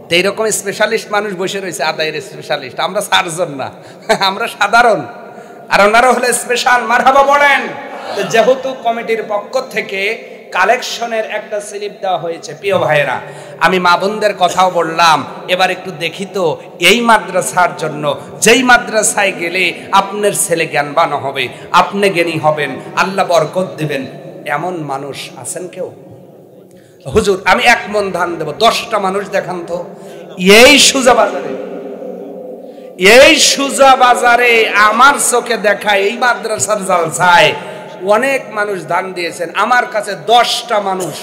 তো এইরকম স্পেশালিস্ট মানুষ বসে রয়েছে, আদায়ের স্পেশালিস্ট। আমরা সার্জন না, আমরা সাধারণ, আর ওনারা হলে স্পেশাল। মারহাবা বলেন। যেহেতু কমিটির পক্ষ থেকে কালেকশনের একটা স্লিপ দেওয়া হয়েছে, প্রিয় ভাইয়েরা আমি মা বোনদের কথাও বললাম, এবার একটু দেখি তো এই মাদ্রাসার জন্য, যেই মাদ্রাসায় গেলে আপনার ছেলে জ্ঞানবান হবে, আপনি জ্ঞানী হবেন, আল্লাহ বরকত দিবেন, এমন মানুষ আছেন কেউ? হুজুর আমি 1 মণ ধান দেব, 10টা মানুষ দেখান তো। এই সুজা বাজারে আমার চোখে দেখা এই মাদ্রাসার জালসায় অনেক মানুষ দান দিয়েছেন। আমার কাছে 10টা মানুষ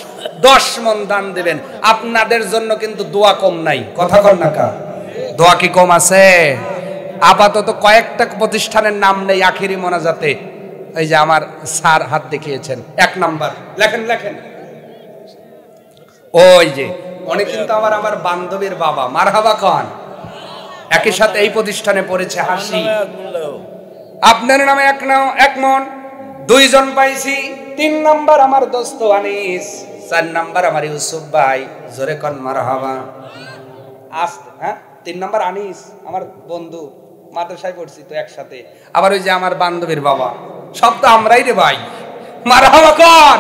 10 মণ দান দেবেন, আপনাদের জন্য কিন্তু দোয়া কম নাই। কথা কর না কা? দোয়া কি কম আছে? আপাতত কয়েকটা প্রতিষ্ঠানের নাম নেই আখেরি মোনাজাতে, ওই যে আমার স্যার হাত দেখিয়েছেন 1 নাম্বার, লেখেন লেখেন। ওই যে অনেক কিন্তু আমার বান্ধবীর বাবা, মারহাবা খান, একই সাথে এই প্রতিষ্ঠানে পড়েছে। হাসি আপনার নামে 1 মন, 2 জন পাইছি। 3 নাম্বার আমার দোস্ত আনিস, 4 নাম্বার আমার ইউসুফ ভাই, জোরে কোন মারহাবা। আস্তে, হ্যাঁ 3 নাম্বার আনিস আমার বন্ধু, মাদ্রাসায় পড়ছি তো একসাথে। আবার ওই যে আমার বান্ধবীর বাবা, সব তো আমরাই রে ভাই, মারহাবা কোন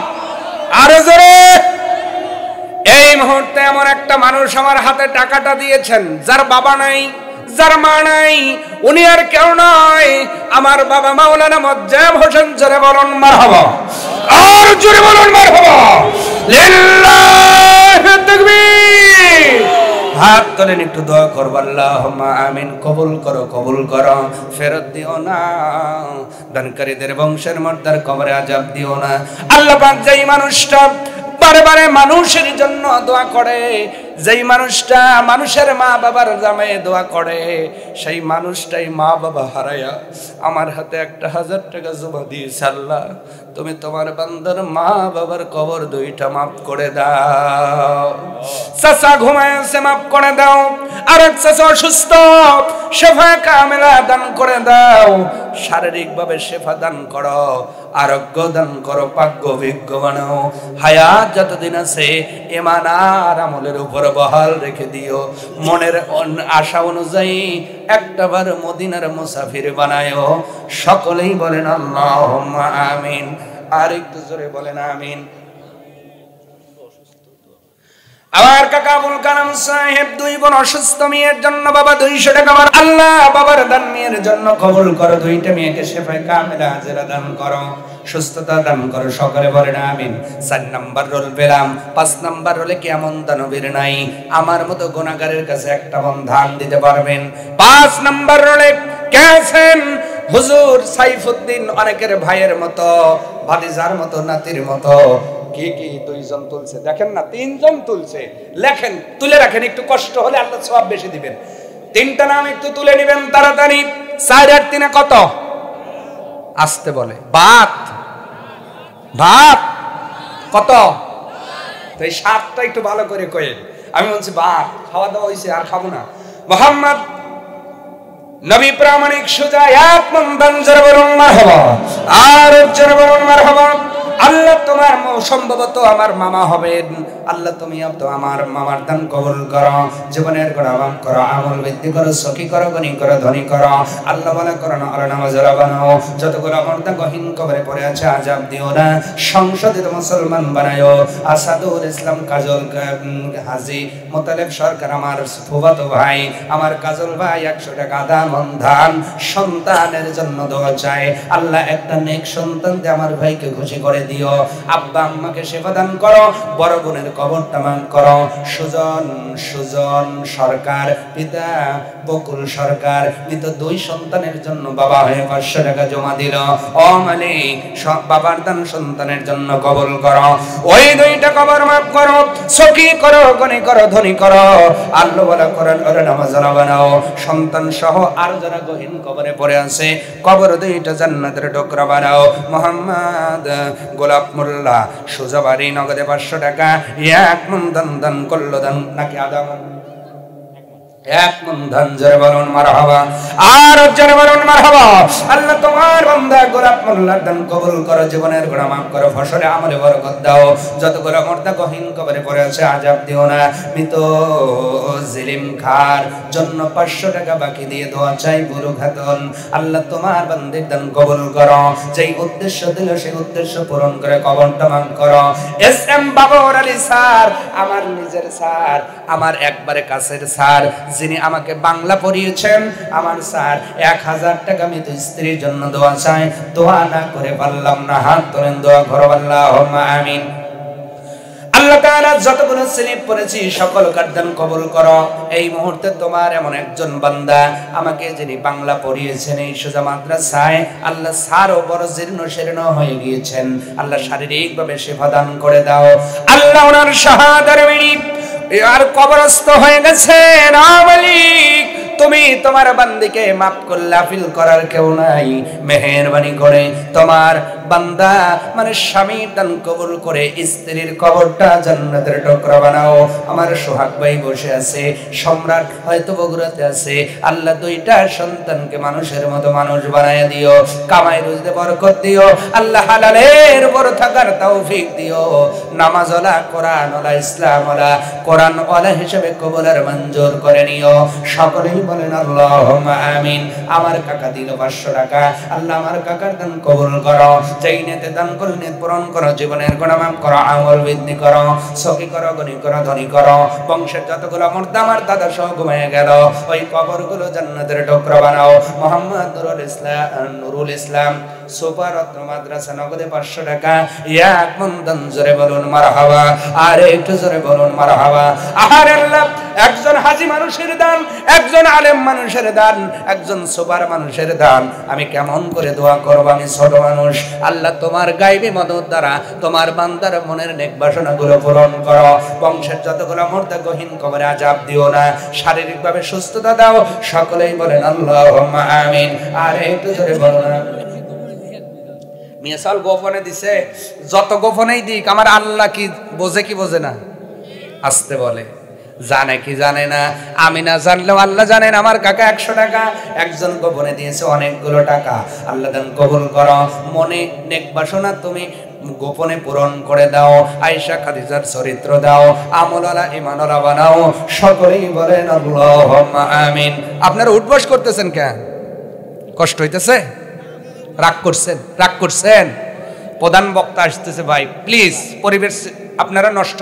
আরো জোরে। এই মুহূর্তে এমন একটা মানুষ আমার হাতে টাকাটা দিয়েছেন, যার বাবা নাই, যার মা নাই, উনি আর কেউ নয় আমার বাবা মাওলানা মোয়াজ্জেম হোসেন। জোরে বলুন মারহাবা, আর জোরে বলুন মারহাবা, লিল্লাহি তাকবীর। হাত তোলেন, একটু দোয়া করব, আল্লাহুম্মা আমিন। কবুল করো, কবুল করো, ফেরত দিও না, দানকারীদের বংশের মর্দার কবরে আযাব দিও না। আল্লাহ পাক যেই মানুষটা বারে বারে মানুষের জন্য দোয়া করে, যেই মানুষটা মানুষের মা বাবার জামায়ে দোয়া করে, সেই মানুষটাই মা বাবা হারায়া আমার হাতে 1000 টাকা জমা দিয়েছে। আল্লাহ তুমি তোমার বান্দার মা বাবার কবর 2টা মাফ করে দাও। চাচা ঘুমায় আছে, মাফ করে দাও। আরেক চাচা অসুস্থ, শেফা কামেলা দান করে দাও। শারীরিক ভাবে শেফা দান করো, আরোগ্য দান করো, ভাগ্য বিজ্ঞ বানাও। হায়াত যতদিন আছে ঈমান আর আমলের উপর বহাল রেখে দিও। মনের আশা অনুযায়ী একটাবার মদিনার মুসাফির বানায়ো। সকলেই বলেন আল্লাহুম্মা আমিন। আর একটু জোরে বলেন আমিন। আমার কাকা আবুল কালাম সাহেব 2 বোন অসুস্থ, মেয়ের জন্য বাবা 200 টাকা আমার আল্লাহ বাবার দান মেয়ের জন্য কবুল করো। 2টা মেয়েকে শেফায়ে কামেলা হাজেরা দান করো, সুস্থতা দান করো। সকলে বলেন আমিন। 4 নাম্বার রোল পেলাম, 5 নাম্বার রোলে কেমন দানবীর নাই আমার মতো গুনাহগারের কাছে একটা মন ধান দিতে পারবেন। 5 নাম্বার রোলে কে আছেন? হুজুর সাইফুদ্দিন, অনেকের ভাইয়ের মতো, ভাতিজার মতো, নাতির মতো। কি 2 জন তুলছে দেখেন না, 3 জন তুলছে, লেখেন, তুলে রাখেন, একটু কষ্ট হলে আল্লাহ সওয়াব বেশি দিবেন। 3টা নাম একটু তুলে নেবেন তাড়াতাড়ি। 4 আর 3 কত? আসতে বলে ভাত, ভাত কত? তো এই 7টা একটু ভালো করে কয়ে। আমি বলছি ভাত খাওয়া দাওয়া হয়েছে, আর খাবো না। মোহাম্মদ নবী প্রামাণিক সুজা, এক মন দান, জোরে বলুন মারহাবা, আর জোরে বলুন মারহাবা। আল্লাহ তোমার সম্ভবত আমার মামা হবেন, আল্লাহ তুমি তো আমার মামার দান কবুল করো, জীবনের গোড়াবাম করো, আমল বৃদ্ধি করো, সখী করো, গনি করো, ধনী করো। আল্লাহ বলে করো না আর নামাজরা বানাও। যতগুলো মর্দা গহীন কবরে পড়ে আছে আযাব দিও না, সংশোধিত মুসলমান বানায়ো। আসাদুল ইসলাম কাজল হাজী মোতালেব সরকার আমার ফুফাতো ভাই, আমার কাজল ভাই 100 টাকা দাম ধান, সন্তানের জন্য দোয়া চাই। আল্লাহ একটা নেক সন্তান দিয়ে আমার ভাইকে খুশি করে দিও। আব্বা আম্মাকে সেবা দান করো, বড় বোনের কবরটা মান করো। সুজন সরকার, পিতা বকুল সরকার, মৃত 2 সন্তানের জন্য বাবা হয়ে 500 টাকা জমা দিল। ও মালিক, সব বাবার দান সন্তানের জন্য কবুল করো। ওই 2টা কবর মাফ করো, সখী করো, গনি করো, ধনী করো। আল্লাহ বলা কোরআন ওরে নামাজ বানাও। সন্তান সহ আর যারা গহীন কবরে পড়ে আছে, কবর 2টা জান্নাতের টুকরা বানাও। মোহাম্মদ গোলাপ মোল্লা সুজাবাড়ি, নগদে 500 টাকা, 1 মন দান করলো। দান নাকি আধা মন? 1 মন ধান, জোরে বলুন মারহাবা, আর জোরে বলুন মারহাবা। আল্লাহ তোমার বান্দা গোলাপ মোল্লার দান কবুল করো, জীবনের গুনাহ মাফ করো, ফসলে আমলে বরকত দাও। যতগুলো মর্দা গহীন কবরে পড়ে আছে আযাব দিও না। মৃত জিলিম খার জন্য 500 টাকা বাকি দিয়ে দোয়া চাই বুড়ো খাতুন। আল্লাহ তোমার বান্দির দান কবুল করো, যেই উদ্দেশ্য দিল সেই উদ্দেশ্য পূরণ করে কবরটা মাফ করো। এসএম বাবর আলী স্যার, আমার নিজের স্যার, আমার একবারে কাছের স্যার, যিনি আমাকে বাংলা পড়িয়েছেন, আমার স্যার 1000 টাকা মৃত স্ত্রীর জন্য দোয়া চাই। দোয়া না করে পারলাম না, হাত তোলেন, দোয়া করো, আল্লাহুম্মা আমিন। আল্লাহ তাআলা যতগুলো স্লিপ পড়েছি সকল কার্দান কবুল করো। এই মুহূর্তে তোমার এমন একজন বান্দা আমাকে যিনি বাংলা পড়িয়েছেন এই সোজা মাদ্রাসায়, আল্লাহ স্যারও বড় জীর্ণ শীর্ণ হয়ে গিয়েছেন, আল্লাহ শারীরিকভাবে সেবা দান করে দাও। আল্লাহ ওনার শাহাদার বিড়ি আর কবরস্থ হয়ে গেছে। না মালিক তুমি তোমার বান্দিকে মাফ করলে আফিল করার কেউ নাই। মেহেরবানি করে তোমার বান্দা মানে স্বামীর দান কবুল করে স্ত্রীর কবরটা জান্নাতের টুকরা বানাও। আমার সোহাগ ভাই বসে আছে, সম্রাট হয়তো বগুড়াতে আছে, আল্লাহ দুইটা সন্তানকে মানুষের মতো মানুষ বানায় দিও, কামাই রুজিতে বরকত দিও, আল্লাহ হালালের উপর থাকার তৌফিক দিও। নামাজওয়ালা, কোরআনওয়ালা, ইসলামওয়ালা, কোরআনওয়ালা হিসেবে কবুল আর মঞ্জুর করে নিও। সকলেই বলেন আল্লাহুম্মা আমিন। আমার কাকা দিল 500 টাকা, আল্লাহ আমার কাকার দান কবুল করো, যেই নেতে দান করো নেত পূরণ করো, জীবনের গুনাহ মাফ করো, আমল বৃদ্ধি করো, সখী করো, গনি করো, ধনী করো, বংশের যতগুলো মুর্দা আমার দাদা সহ ঘুমিয়ে গেল ওই কবরগুলো জান্নাতের টুকরা বানাও। মোহাম্মদ নুরুল ইসলাম সুপার রত্ন মাদ্রাসা নগদে 500 টাকা। এক মন দান জোরে বলুন মারহাবা, আর একটু জোরে বলুন মারহাবা। আহারে আল্লাহ, একজন হাজী মানুষের দান, একজন আলেম মানুষের দান, একজন সুপার মানুষের দান, আমি কেমন করে দোয়া করব? আমি ছোট মানুষ। আল্লাহ তোমার গায়বী মদত দ্বারা তোমার বান্দার মনের নেক বাসনাগুলো পূরণ করো, বংশের যতগুলো মুর্দা গহীন কবরে আযাব দিও না, শারীরিকভাবে সুস্থতা দাও। সকলেই বলেন আল্লাহুম্মা আমিন, আর একটু জোরে বলুন। মিয়াসাল গোপনে দিছে, যত গোপনেই দিক আমার আল্লাহ কি বোঝে কি বোঝে না? আসতে বলে, জানে কি জানে না? আমি না জানলেও আল্লাহ জানেন। আমার কাকা 100 টাকা, একজন গোপনে দিয়েছে অনেকগুলো টাকা। আল্লাহ দান কবুল করো, মনে নেক বাসনা তুমি গোপনে পূরণ করে দাও, আয়েশা খাদিজার চরিত্র দাও, আমলওয়ালা ঈমানওয়ালা বানাও। সকলেই বলেন আল্লাহুম্মা আমিন। আপনারা উঠবস করতেছেন কেন? কষ্ট হইতেছে? রাগ করছেন? রাগ করছেন? প্রধান বক্তা আসতেছে ভাই, প্লিজ পরিবেশ আপনারা নষ্ট